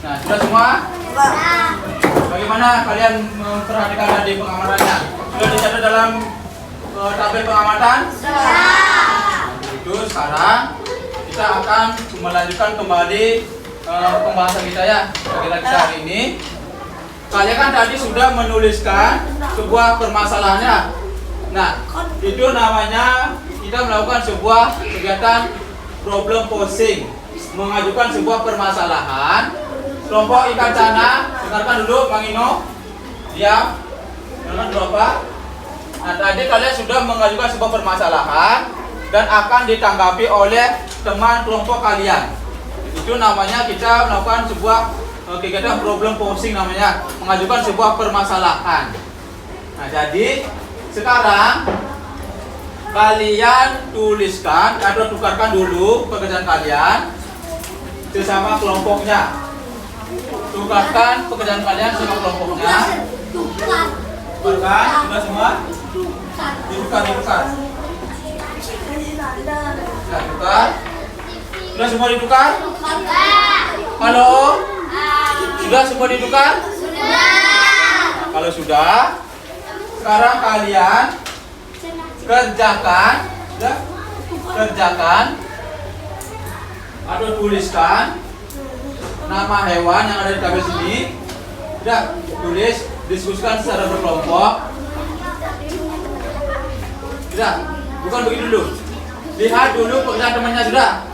Nah, sudah semua? Bagaimana kalian memperhatikan tadi pengamatannya? Sudah dicatat dalam tabel pengamatan? Itu sekarang kita akan melanjutkan kembali pembahasan kita ya. Bagi kita hari ini. Kalian kan tadi sudah menuliskan sebuah permasalahannya. Nah, itu namanya kita melakukan sebuah kegiatan problem posing, mengajukan sebuah permasalahan. Kelompok ikan cana, dengarkan dulu Bang Ino. Diam. Dengarkan dulu apa? Nah, tadi kalian sudah mengajukan sebuah permasalahan dan akan ditanggapi oleh teman kelompok kalian. Itu namanya kita melakukan sebuah kegiatan problem posing, namanya mengajukan sebuah permasalahan. Nah, jadi sekarang kalian tuliskan atau tukarkan dulu pekerjaan kalian sesama kelompoknya. Tukarkan pekerjaan kalian sama kelompoknya. Tukarkan, sudah semua? Ditukar. Sudah tukar? Sudah semua ditukar? Halo? Sudah semua ditukar? Nah, kalau sudah, sekarang kalian kerjakan atau tuliskan nama hewan yang ada di tabel sini. Sudah, tulis, diskusikan secara berkelompok. Sudah, bukan begitu dulu. Lihat dulu pekerjaan temannya sudah.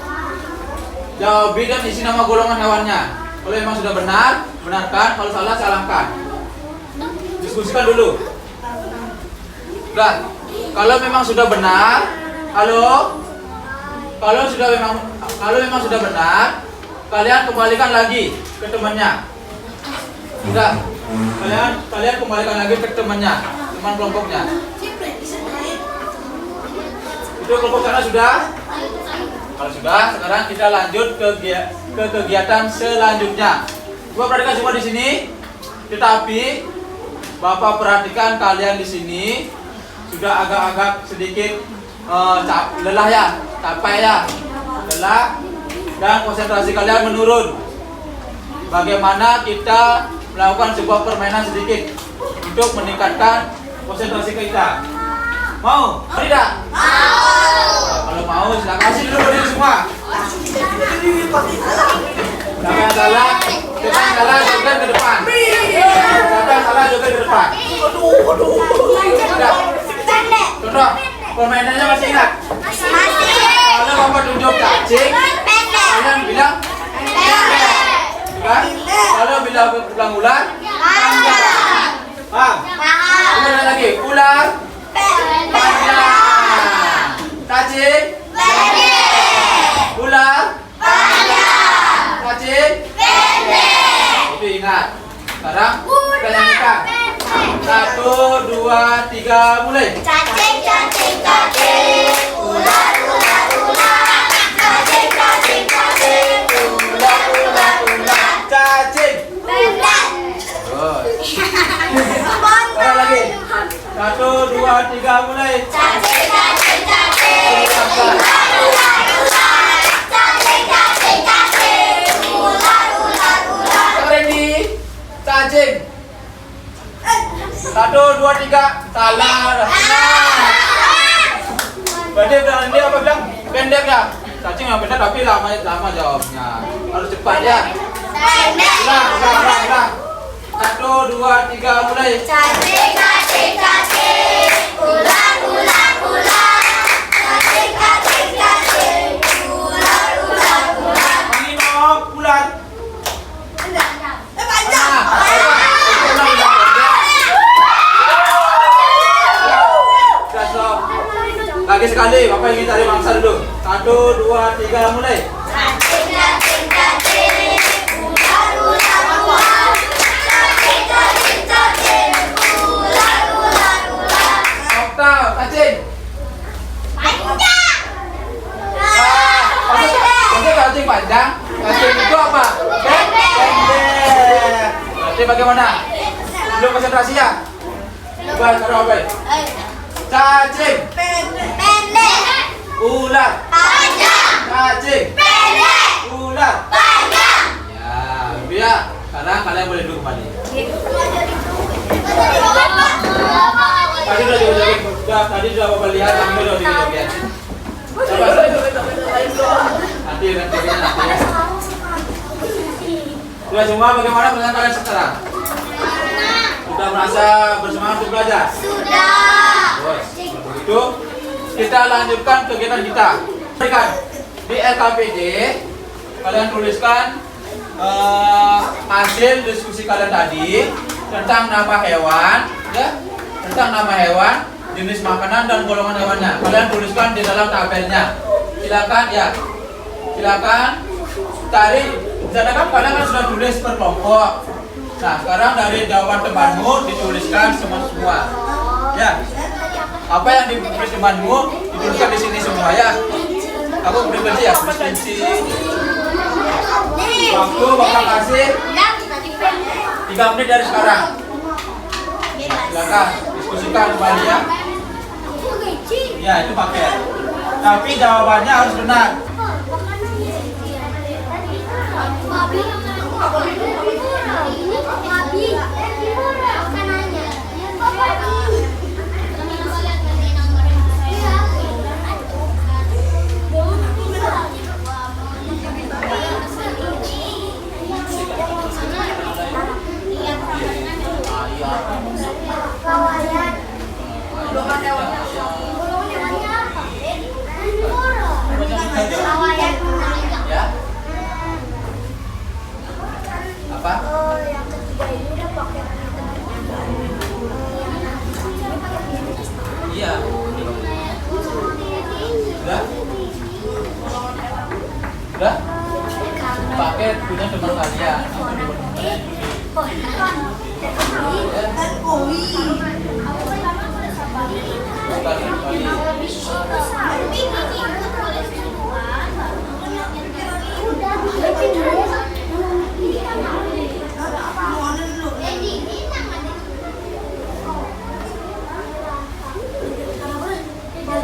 Jawab dan isi nama golongan hewannya. Kalau memang sudah benar, benarkan. Kalau salah, salahkan. Diskusikan dulu. Sudah. Kalau memang sudah benar, halo. Kalau memang sudah benar, kalian kembalikan lagi ke temannya. Sudah. Kalian kembalikan lagi ke temannya, teman kelompoknya. Itu kelompok sana sudah? Kalau sudah, sekarang kita lanjut ke kegiatan selanjutnya. Coba perhatikan semua di sini. Tetapi Bapak perhatikan kalian di sini sudah agak-agak sedikit lelah ya, capek ya, lelah dan konsentrasi kalian menurun. Bagaimana kita melakukan sebuah permainan sedikit untuk meningkatkan konsentrasi kita? Mau? Tidak? Mau. Kalau mau, silakan kasih dulu berdiri semua. Siapa yang salah? Joget ke depan. Siapa yang salah, joget ke depan. Sudah. Contoh, permainannya masih ingat? Kalau Bapak tunjuk cacing, kalian bilang kan? Kalau bilang ulang-ulang, paham? Kemudian lagi, ular, panjang, cacing, ular, cacing, itu ingat. Sekarang kita nyanyikan. 1, 2, 3, mulai. Cacing, cacing, cacing, ular, ular, ular. Cacing, cacing, cacing, ular, ular, ular. Cacing. Benar. Terus. Sekarang lagi. 1, 2, 3, mulai. Cacing, cacing, cacing, ular, ular, ular. Cacing, cacing, cacing, ular, ular, ular. Ready? Cacing. 1, 2, 3. Salah. Berarti bilang dia apa bilang? Pendek ya. Cacing yang pendek tapi lama jawabnya. Harus cepat ya. Ulang. 1, 2, 3, mulai. Cacing, cacing, cacing, ular, ular, ular. Cacing, cacing, cacing, ular, ular, ular. Angin ular. Lagi sekali, Bapak ingin cari mangsa dulu. 1, 2, 3, mulai. Oktav, cacing. Maksud cacing panjang, cacing itu apa? Pendek. Berarti bagaimana? Belum konsentrasi ya? Coba taruh apa? Cacing. Ular. Cacing. Ular. Ya, biar. Sekarang kalian boleh duduk kembali. Tadi sudah Bapak lihat, kami udah joget. Coba nanti ya. Sudah semua, bagaimana perasaan kalian sekarang? Sudah merasa bersemangat untuk belajar? Sudah. Kalau begitu, kita lanjutkan kegiatan kita. Di LKPD, kalian tuliskan hasil diskusi kalian tadi tentang nama hewan, ya, tentang nama hewan, jenis makanan dan golongan hewannya. Kalian tuliskan di dalam tabelnya. Silakan ya, silakan cari. Misalkan kalian kan sudah tulis per kelompok. Nah, sekarang dari jawaban temanmu dituliskan semua. Ya, apa yang ditulis temanmu dituliskan di sini semua ya. Aku berhenti ya, berhenti. Waktu Bapak kasih 3 menit dari sekarang. Silakan diskusikan kembali ya. Ya, itu paket. Tapi jawabannya harus benar. Ya. Apa? Yang ketiga ini udah pakai. Iya. Sudah? Sudah? Paket punya teman kalian.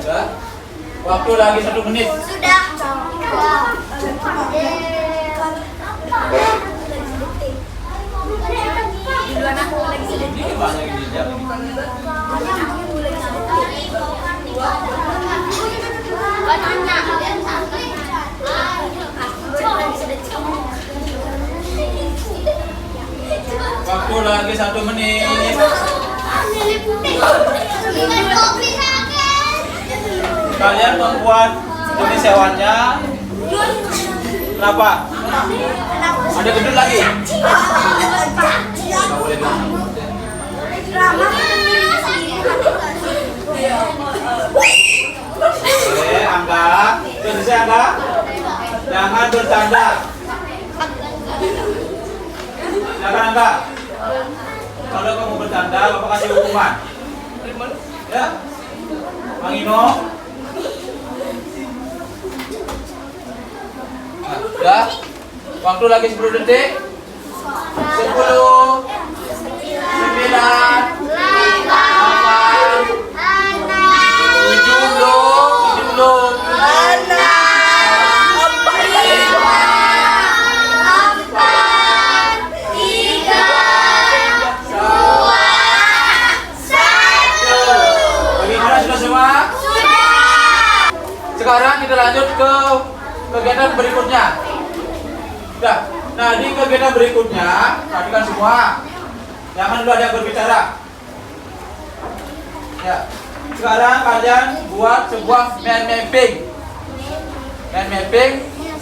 Sudah? Waktu lagi 1 menit. Sudah. Ini banyak ini jam. Waktu lagi 1 menit. Kalian membuat jenis hewannya. Kenapa? Ada gendut lagi? Nggak boleh bilang. Oke, Angga. Terus Angga. Jangan bercanda. Silakan Angga. Kalau kamu bercanda, Bapak kasih hukuman. Ya. Bang Ino. Nah, sudah. Waktu lagi 10 detik. 10, 9, 8, 7 belum. 6, 5, 4, 3, 2, 1. Bagaimana sudah semua? Sekarang kita lanjut ke kegiatan berikutnya. Sudah. Nah, di kegiatan berikutnya, perhatikan semua. Jangan dulu ada yang berbicara. Ya. Sekarang kalian buat sebuah mind mapping. Mind mapping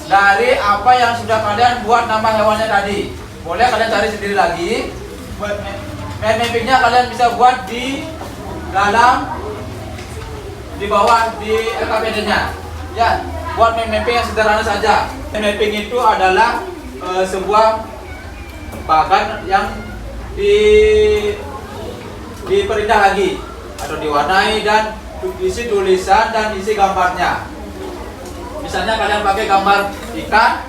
dari apa yang sudah kalian buat nama hewannya tadi. Boleh kalian cari sendiri lagi. Buat mind mappingnya kalian bisa buat di dalam di bawah di LKPD-nya. Ya, buat mapping yang sederhana saja. Mapping itu adalah sebuah bagan yang diperindah lagi atau diwarnai dan isi tulisan dan isi gambarnya. Misalnya kalian pakai gambar ikan,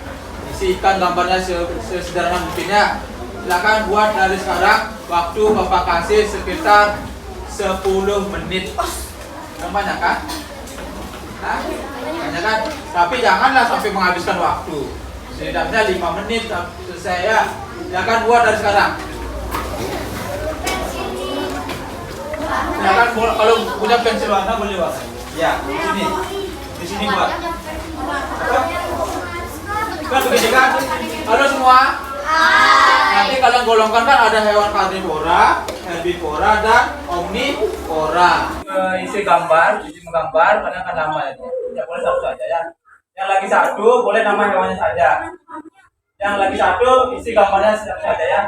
isi ikan gambarnya sesederhana mungkinnya. Silakan buat dari sekarang, waktu Bapak kasih sekitar 10 menit. Banyak kan? Nah, banyak kan? Tapi janganlah sampai menghabiskan waktu. Setidaknya 5 menit selesai ya. Silakan buat dari sekarang. Silakan kalau punya pensil warna boleh Pak. Ya, di sini buat. Kan begini kan? Halo semua. Nanti kalian golongkan kan ada hewan karnivora, herbivora, dan omnivora. Isi gambar, isi menggambar, kalian akan nama aja. Ya boleh satu saja ya. Yang lagi satu boleh nama hewannya saja. Yang lagi satu isi gambarnya satu saja ya.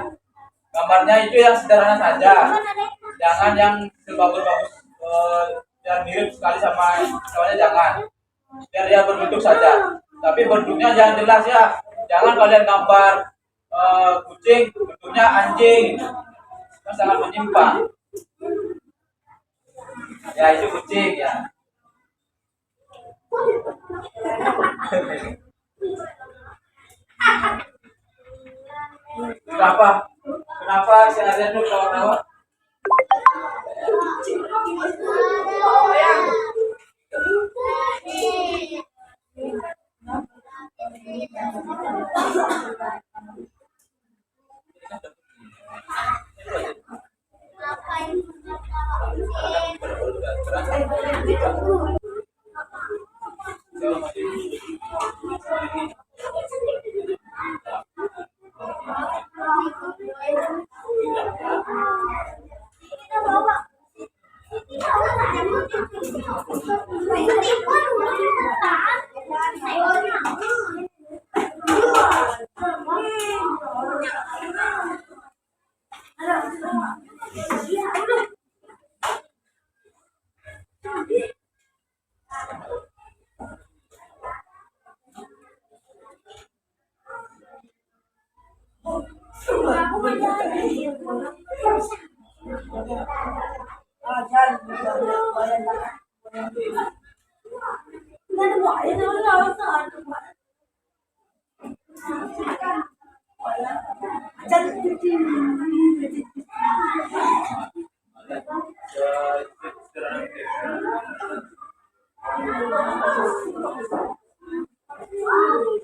Gambarnya itu yang sederhana saja. Jangan yang sebagus-bagus yang mirip sekali sama hewannya jangan. Biar dia berbentuk saja. Tapi bentuknya jangan jelas ya. Jangan kalian gambar kucing bentuknya anjing, kan sangat menyimpang. Ya itu kucing ya. Kenapa si Arya itu ketawa-tawa?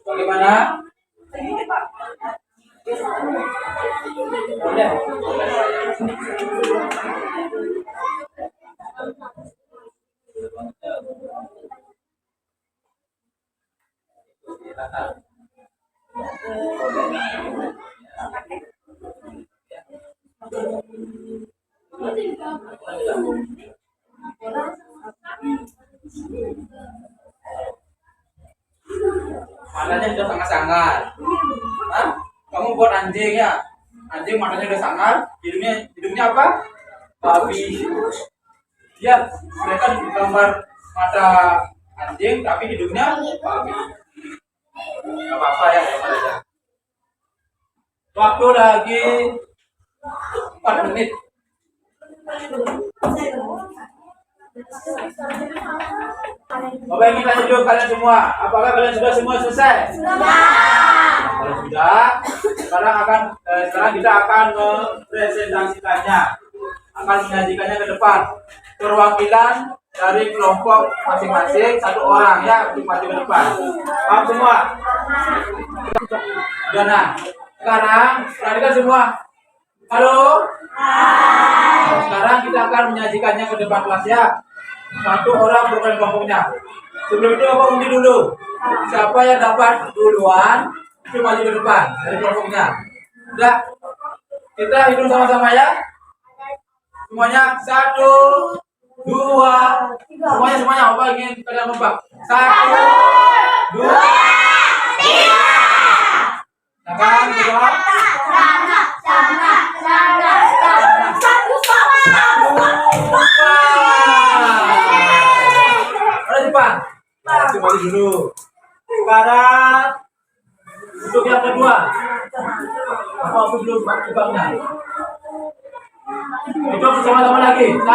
Bagaimana? Boleh. Matanya sudah sangat-sangat. Hah? Kamu buat anjing ya? Anjing matanya sudah sangat. Hidungnya apa? Babi. Ya, mereka gambar mata anjing tapi hidungnya babi. Gak apa-apa ya, ya. Waktu lagi 4 menit. Bapak ingin tanya dulu kalian semua, apakah kalian sudah semua selesai? Kalau sudah, sekarang kita akan mempresentasikannya, akan menyajikannya ke depan. Perwakilan dari kelompok masing-masing 1 orang ya, untuk maju ke depan. Paham semua? Sudah nah. Sekarang perhatikan semua. Halo. Sekarang kita akan menyajikannya ke depan kelas ya. 1 orang bermain kelompoknya. Sebelum itu apa undi dulu. Siapa yang dapat duluan itu maju ke depan dari kelompoknya. Udah. Kita hitung sama-sama ya. Semuanya 1, 2. Semuanya apa ingin kalian lompat? 1, 2, 3. Nah, coba. Nah, itu maju dulu. Sekarang untuk yang kedua. Apa belum jubahnya? Itu bersama-sama lagi. 1, 2,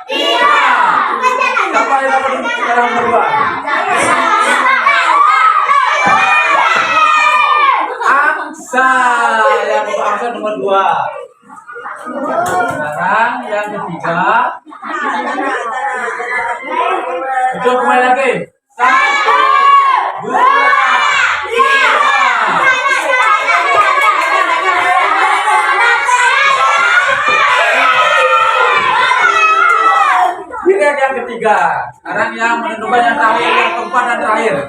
3. Siapa yang dapat duduk sekarang kedua? Angsa yang angsa nomor 2. Sekarang yang ketiga. Itu kembali lagi. 1, 2, 3. Piret yang ketiga. Sekarang yang menentukan yang terakhir, yang keempat dan terakhir.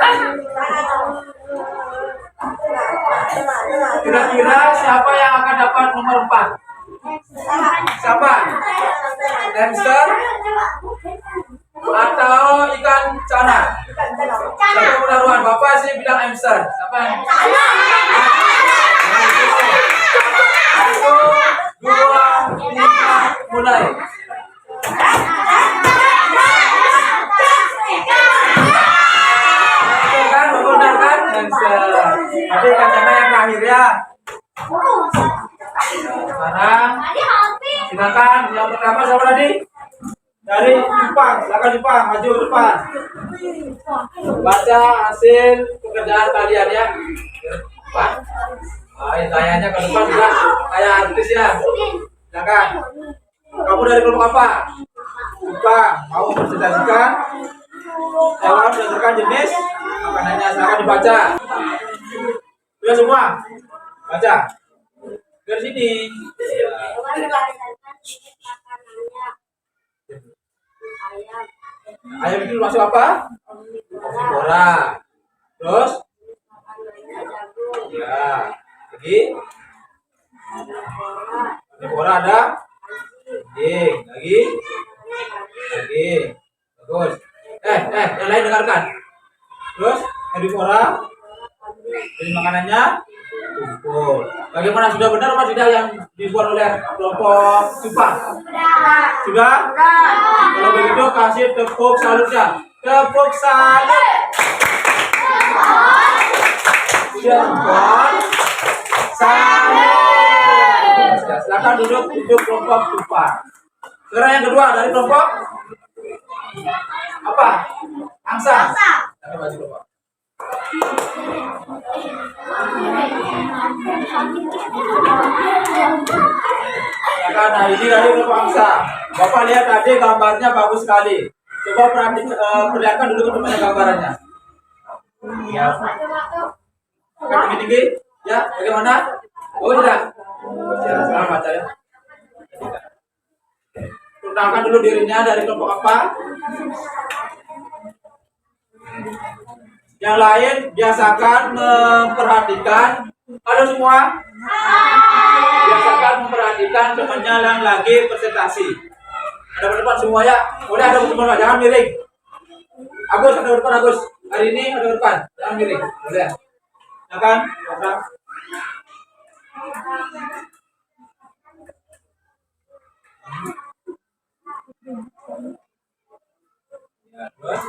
Kira-kira siapa yang akan dapat nomor 4? Siapa? Hamster atau ikan cana? Siapa penaruhan? Bapak sih bilang hamster. Siapa yang? 1, 2, 3, mulai. Benar kan? Hamster. Tapi ikan cana yang terakhir ya. Sekarang silakan yang pertama siapa tadi? Dari Jepang, silakan Jepang, maju ke depan. Baca hasil pekerjaan kalian ya. Depan. Tanyanya ke depan juga kayak artis ya. Silakan. Kamu dari kelompok apa? Jepang. Mau presentasikan? Jawab berdasarkan jenis makanannya. Silakan dibaca. Sudah semua? Baca. Dari sini. Ayam itu masuk apa? Omnivora. Terus? Ya. Lagi? Omnivora ada? Daging. Lagi? Daging. Bagus. Yang lain dengarkan. Terus? Herbivora? Jadi makanannya? Rumput. Bagaimana, sudah benar apa tidak yang dibuat oleh kelompok Jepang? Sudah? Kalau begitu kasih tepuk salutnya. Tepuk salut. Jempol. Salut. Ya, silakan duduk untuk kelompok Jepang. Sekarang yang kedua dari kelompok apa? Angsa. Silakan maju kelompok. Nah, ini dari kelompok angsa. Bapak lihat tadi gambarnya bagus sekali. Coba perlihatkan dulu temannya gambarannya. Ya. Akan tinggi-tinggi. Ya, bagaimana? Oh tidak. Ya, sekarang baca ya. Perkenalkan dulu dirinya dari kelompok apa? Yang lain biasakan memperhatikan. Halo semua. Biasakan memperhatikan temannya yang lagi presentasi. Ada depan semua ya. Boleh ada depan, jangan miring. Agus ada depan, Agus. Hari ini ada depan, jangan miring. Boleh. Ya kan? Ya, terus.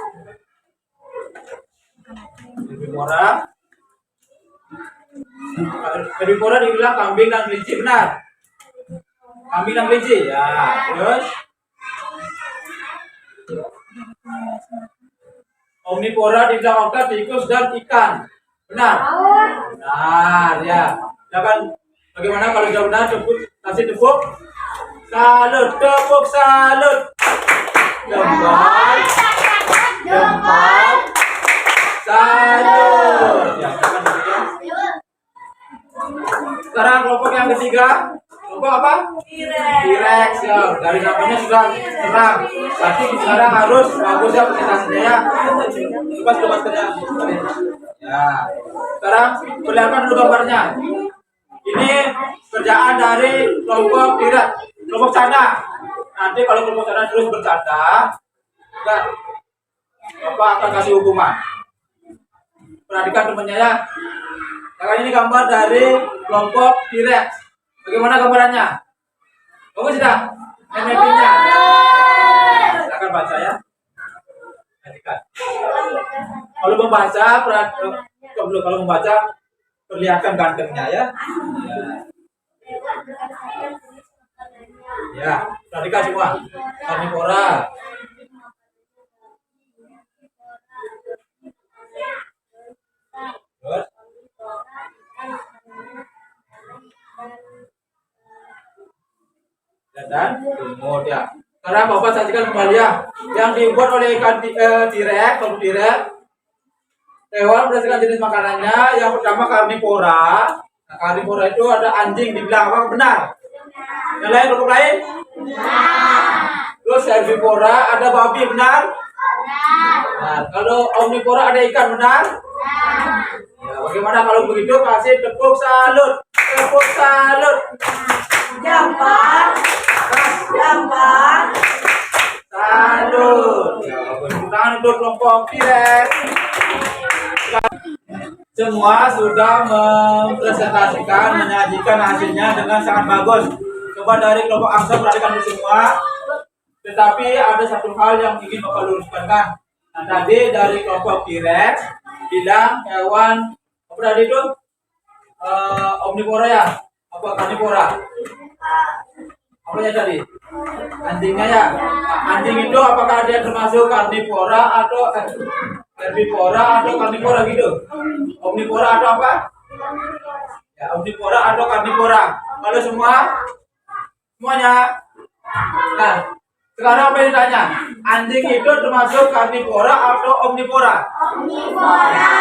Herbivora dibilang kambing dan kelinci, benar? Kambing dan kelinci, ya. Terus omnivora dibilang okat, tikus dan ikan, benar? Benar, ya. Silakan, bagaimana kalau jawab benar? Kasih tepuk salut, tepuk salut. Jempol, jempol, salut. Ya, sekarang kelompok yang ketiga, kelompok apa? T-Rex ya, dari namanya sudah terang. Berarti sekarang harus bagus ya presentasinya ya. Coba kerja. Ya. Sekarang perlihatkan dulu gambarnya. Ini kerjaan dari kelompok T-Rex, kelompok canda. Nanti kalau kelompok canda terus bercanda, enggak, Bapak akan kasih hukuman. Perhatikan temannya ya. Sekarang ini gambar dari kelompok T-Rex. Bagaimana gambarannya? Bagus tidak? Mappingnya. Silakan baca ya. perhatikan. Kalau membaca, kalau membaca perlihatkan gantengnya ya. Ya, perhatikan semua. Karnivora. Terus? Dan lumut ya. Sekarang Bapak saksikan kembali ya. Yang dibuat oleh ikan direk, hewan berdasarkan jenis makanannya. Yang pertama karnivora. Nah, karnivora itu ada anjing di belakang, benar? Yang lain kelompok lain? Terus herbivora ada babi, benar? Nah, kalau omnivora ada ikan, benar? Ya, bagaimana kalau begitu kasih tepuk salut. Tepuk salut. Jambar. Jambar. Salut. Ya, tepuk tangan untuk kelompok T-Rex. Semua sudah mempresentasikan, menyajikan hasilnya dengan sangat bagus. Coba dari kelompok angsa perhatikan semua. Tetapi ada satu hal yang ingin Bapak luruskan kan. Nah, tadi dari kelompok T-Rex bilang hewan apa tadi itu? Omnivora ya? Apa karnivora? Apa ya tadi? Anjingnya ya? Nah, anjing itu apakah dia termasuk karnivora atau herbivora atau karnivora gitu? Omnivora atau apa? Ya, omnivora atau karnivora. Kalau semuanya. Nah, sekarang apa yang ditanya? Anjing itu termasuk karnivora atau omnivora? Omnivora.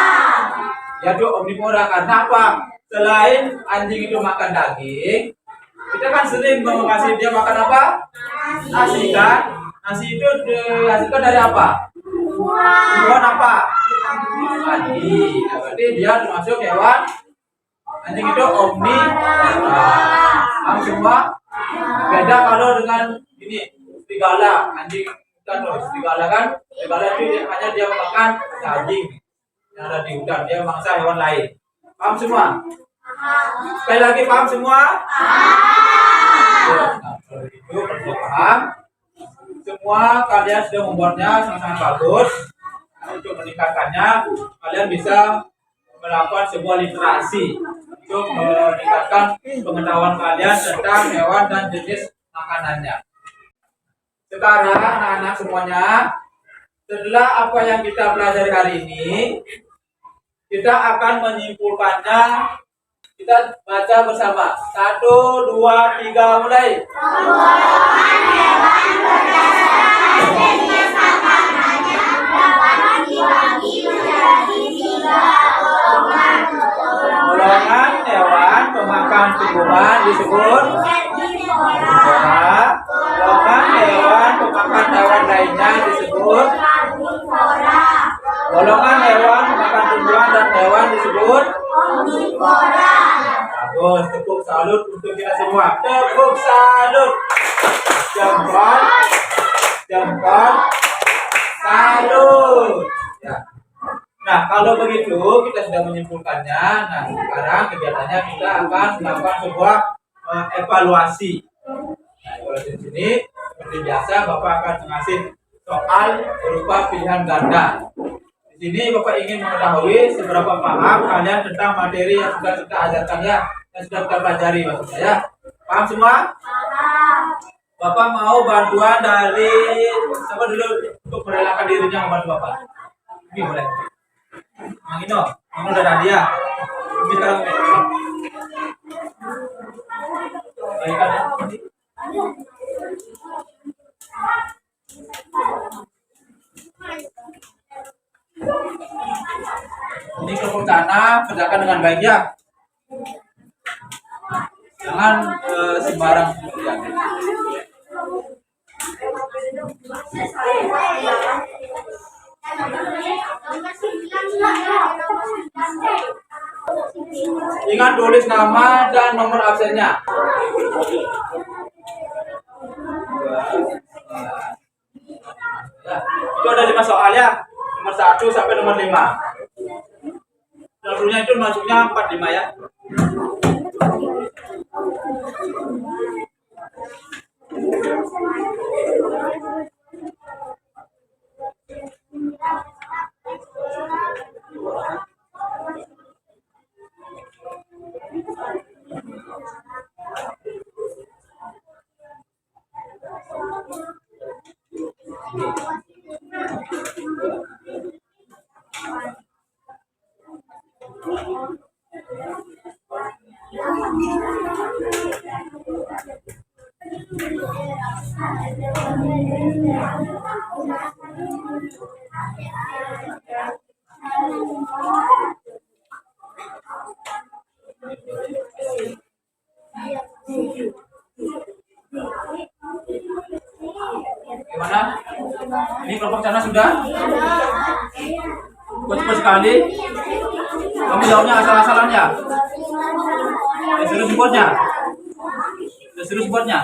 Ya, itu omnivora. Karena apa? Selain anjing itu makan daging, kita kan sering mengasih dia makan apa? Nasi kan? Nasi itu dihasilkan dari apa? Tumbuhan apa? Padi. Nah, berarti dia termasuk hewan. Anjing itu omnivora. Kamu semua? Beda kalau dengan ini serigala. Anjing kan serigala kan? Serigala itu hanya dia makan daging yang ada di hutan. Dia mangsa hewan lain. Paham semua? Sekali lagi paham semua? Nah, kalau itu perlu paham. Semua kalian sudah membuatnya sangat-sangat bagus. Nah, untuk meningkatkannya, kalian bisa melakukan sebuah literasi untuk meningkatkan pengetahuan kalian tentang hewan dan jenis makanannya. Sekarang anak-anak semuanya, setelah apa yang kita pelajari hari ini, kita akan menyimpulkannya. Kita baca bersama. 1, 2, 3, mulai. Golongan hewan berdasarkan jenis makanannya dapat dibagi menjadi 3 golongan. Golongan hewan pemakan tumbuhan disebut herbivora. Golongan hewan pemakan hewan lainnya disebut Karnivora. golongan hewan pemakan tumbuhan dan hewan disebut Omnivora. bagus. Tepuk salut untuk kita semua. Tepuk salut. Jempol, jempol, salut. Ya. Nah, kalau begitu kita sudah menyimpulkannya. Nah, sekarang kegiatannya kita akan melakukan sebuah evaluasi. Nah, evaluasi di sini seperti biasa Bapak akan mengasih soal berupa pilihan ganda. Di sini Bapak ingin mengetahui seberapa paham kalian tentang materi yang sudah kita ajarkan ya, yang sudah kita pelajari maksudnya ya. Paham semua? Bapak mau bantuan dari siapa dulu untuk merelakan dirinya membantu Bapak? Ini boleh. Mang Ino udah tadi ya. Ini sekarang baikkan ya. Ini kelompok tanah kerjakan dengan baik ya. Jangan sembarang ya. Ingat tulis nama dan nomor absennya. Ya, itu ada 5 soal ya. Nomor 1 sampai nomor 5. Seluruhnya itu masuknya 45 ya. Gimana? Ini kelompok sana sudah? Cepat sekali. Kamu jawabnya asal-asalan ya? Serius buatnya? Serius buatnya?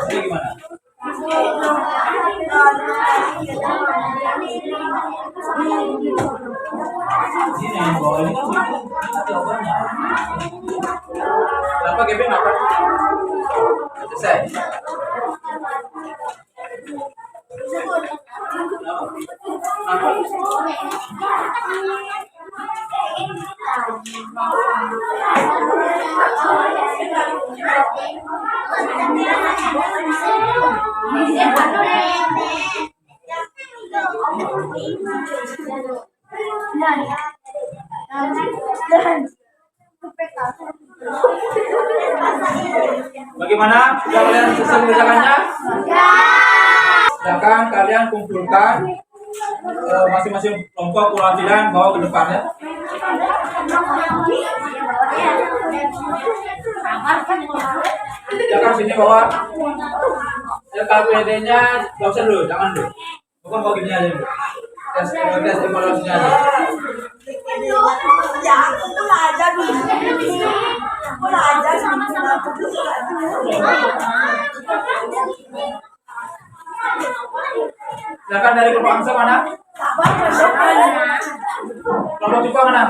Ini gimana? Ini yang bawah ini kan jawabannya. Kenapa gepeng apa? Selesai. Apa? Bagaimana? Sudah kalian selesai mengerjakannya? Silakan kalian kumpulkan masing-masing kelompok perwakilan bawa ke depan ya. Silakan sini bawa. Ya KPD-nya nggak usah dulu, jangan dulu. Bukan bawa gini aja dulu. Tes evaluasinya aja. Silakan dari kelompok angsa mana? Kelompok Jepang mana?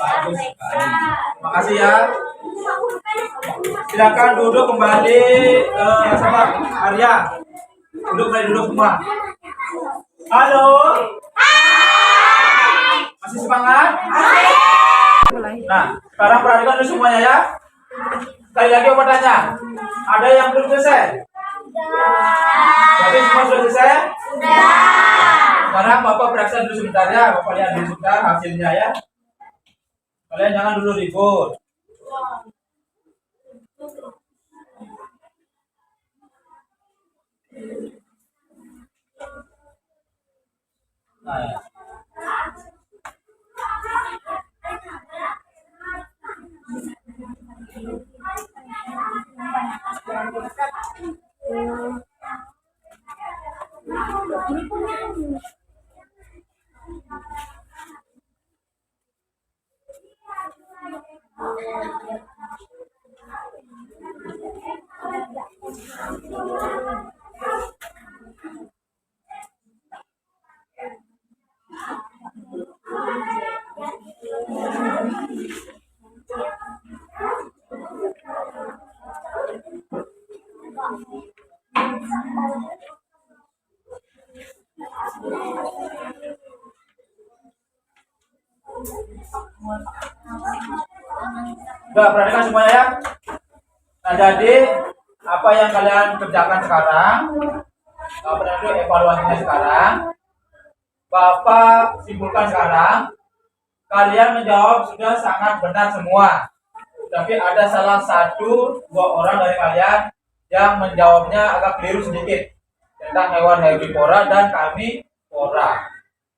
Bagus sekali. Makasih ya. Silakan duduk kembali sama Arya. Duduk semua. Halo. Masih semangat? Nah, sekarang perhatikan dulu semuanya ya. Sekali lagi aku tanya. Ada yang belum selesai? Jadi semua sudah selesai? Sekarang Bapak periksa dulu sebentar ya. Bapak lihat dulu sebentar hasilnya ya. Kalian jangan dulu ribut. Nah, ya. Udah perhatikan semuanya ya. Nah, jadi apa yang kalian kerjakan sekarang, itu evaluasinya sekarang. Bapak simpulkan sekarang, kalian menjawab sudah sangat benar semua. Tapi ada salah satu dua orang dari kalian yang menjawabnya agak keliru sedikit tentang hewan herbivora dan karnivora.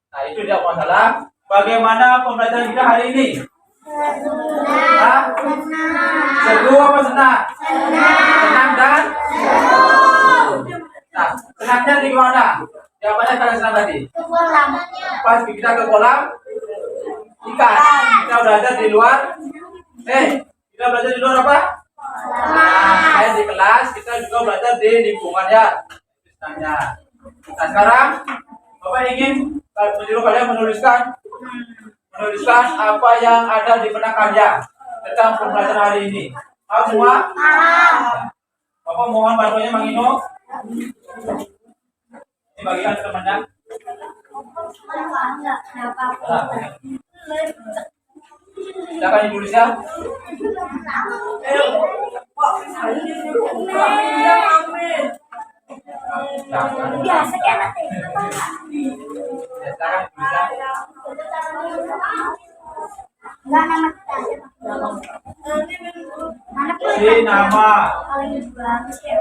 Nah, itu tidak masalah. Bagaimana pembelajaran kita hari ini? Seru apa senang? Senang dan? Nah, senangnya di mana? Jawabannya kalian senang tadi? Pas kita ke kolam ikan. Kita belajar di luar. Kita belajar di luar apa? Nah, di kelas kita juga belajar di lingkungan ya. Nah, sekarang Bapak ingin menyuruh kalian menuliskan apa yang ada di benak kalian tentang pembelajaran hari ini. Paham semua? Bapak mohon bantuannya Mang Ino. Ini bagikan temannya. Silakan ditulis ya. Biasa kan nanti. Silakan ditulis ya. Enggak nama kita. Si nama. Paling bagus ya.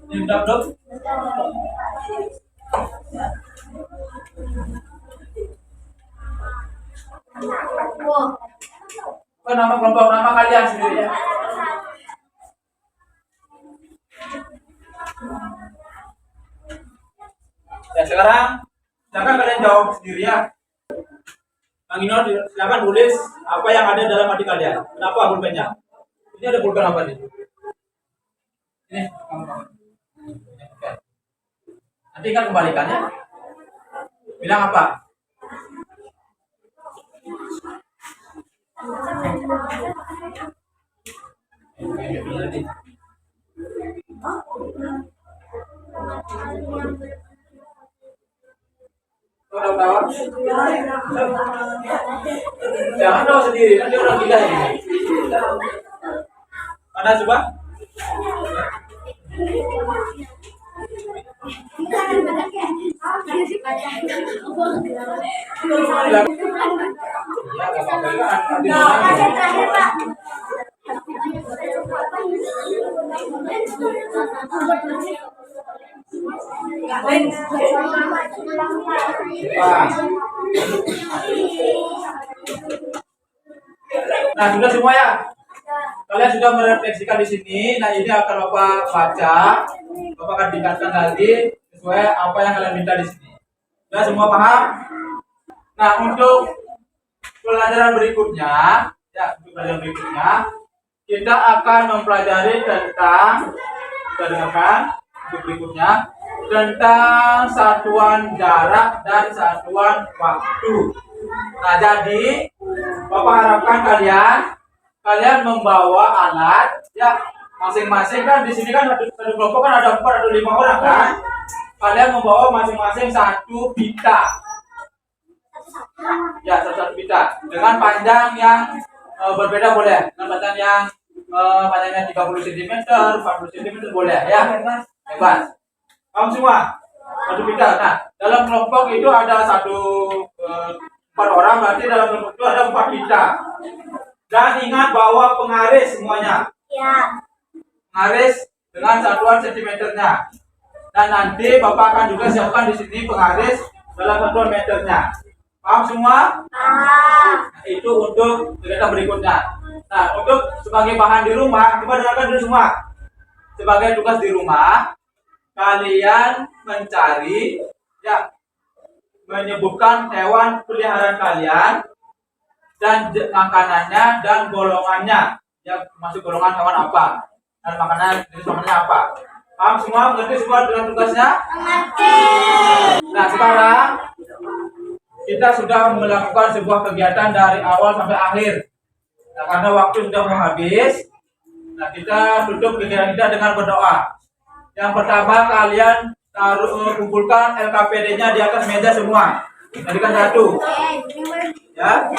Ini udah belum? Bukan nama kelompok, nama kalian sendiri ya. Ya sekarang silakan kalian jawab sendiri ya. Mang Ino silakan tulis apa yang ada dalam hati kalian. Kenapa pulpennya? Ini ada pulpen apa nih? Ini. Oke. Nanti kan kembalikannya. Bilang apa? Tahu? Jangan tahu sendiri, nanti orang gila ini. Mana coba? Nah, sudah semua ya. Kalian sudah merefleksikan di sini. Nah, ini akan Bapak baca. Bapak akan tingkatkan lagi sesuai apa yang kalian minta di sini. Sudah semua paham? Nah, untuk pelajaran berikutnya, kita akan mempelajari tentang, kita dengarkan untuk berikutnya, tentang satuan jarak dan satuan waktu. Nah, jadi Bapak harapkan kalian membawa alat ya, masing-masing kan di sini kan satu kelompok kan ada 4 atau 5 orang kan. Kalian membawa masing-masing satu pita. Ya, satu pita dengan panjang yang berbeda boleh. Dengan panjang yang panjangnya 30 cm, 40 cm boleh ya. Bebas. Paham semua? Satu pita. Nah, dalam kelompok itu ada 4 orang, berarti dalam kelompok itu ada 4 pita. Dan ingat bawa pengaris semuanya. Ya. Pengaris dengan satuan sentimeternya. Dan nanti Bapak akan juga siapkan di sini pengaris dalam satuan meternya. Paham semua? Nah, itu untuk kegiatan berikutnya. Nah, untuk sebagai bahan di rumah, coba dengarkan dulu semua. Sebagai tugas di rumah, kalian mencari ya, menyebutkan hewan peliharaan kalian dan makanannya dan golongannya, ya masuk golongan hewan apa dan jenis makanannya apa. Paham semua? Mengerti semua dengan tugasnya? Mengerti. Nah, sekarang kita sudah melakukan sebuah kegiatan dari awal sampai akhir. Nah, karena waktu sudah mau habis, nah kita tutup kegiatan kita dengan berdoa. Yang pertama, kalian kumpulkan LKPD-nya di atas meja semua. Jadikan satu. Ya.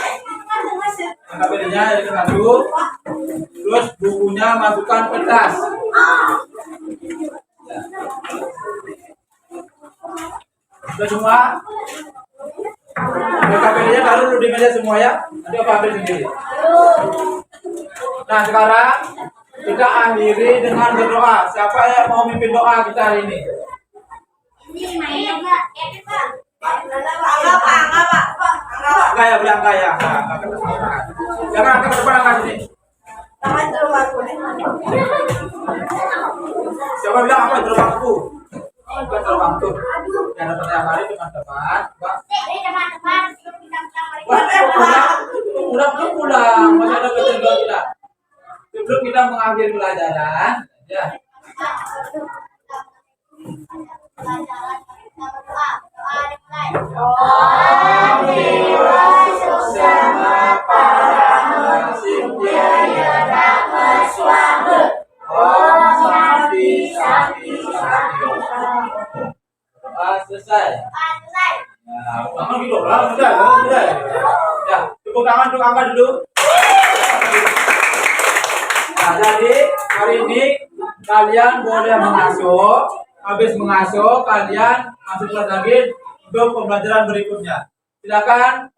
LKPD-nya jadikan satu. Terus bukunya masukkan ke tas. Sudah semua? LKPD-nya taruh dulu di meja semua ya. Nanti Bapak ambil sendiri. Nah, sekarang kita akhiri dengan berdoa. Siapa yang mau mimpin doa kita hari ini? Ini mainnya Pak. Pak. Enggak ya, bilang enggak ya. Jangan angkat ke depan, angkat sini. Siapa bilang apa terbangku? Bukan terbangku. Yang datang yang hari teman-teman. Teman-teman, Wah, pulang. Masih ada ketentuan kita. sebelum kita mengakhiri pelajaran, ya. Pelajaran kita berdoa. Doa dimulai. Sama para Sintiaya Dhamma Swami. Om Santi Santi Santi. Selesai. Nah, tangan gitu lah, udah. Ya, tepuk tangan untuk angkat dulu. Nah, jadi hari ini kalian boleh mengasuh. Habis mengasuh, kalian masuk kelas lagi untuk pembelajaran berikutnya. Silakan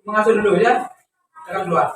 mengasuh dulu ya. Silakan keluar.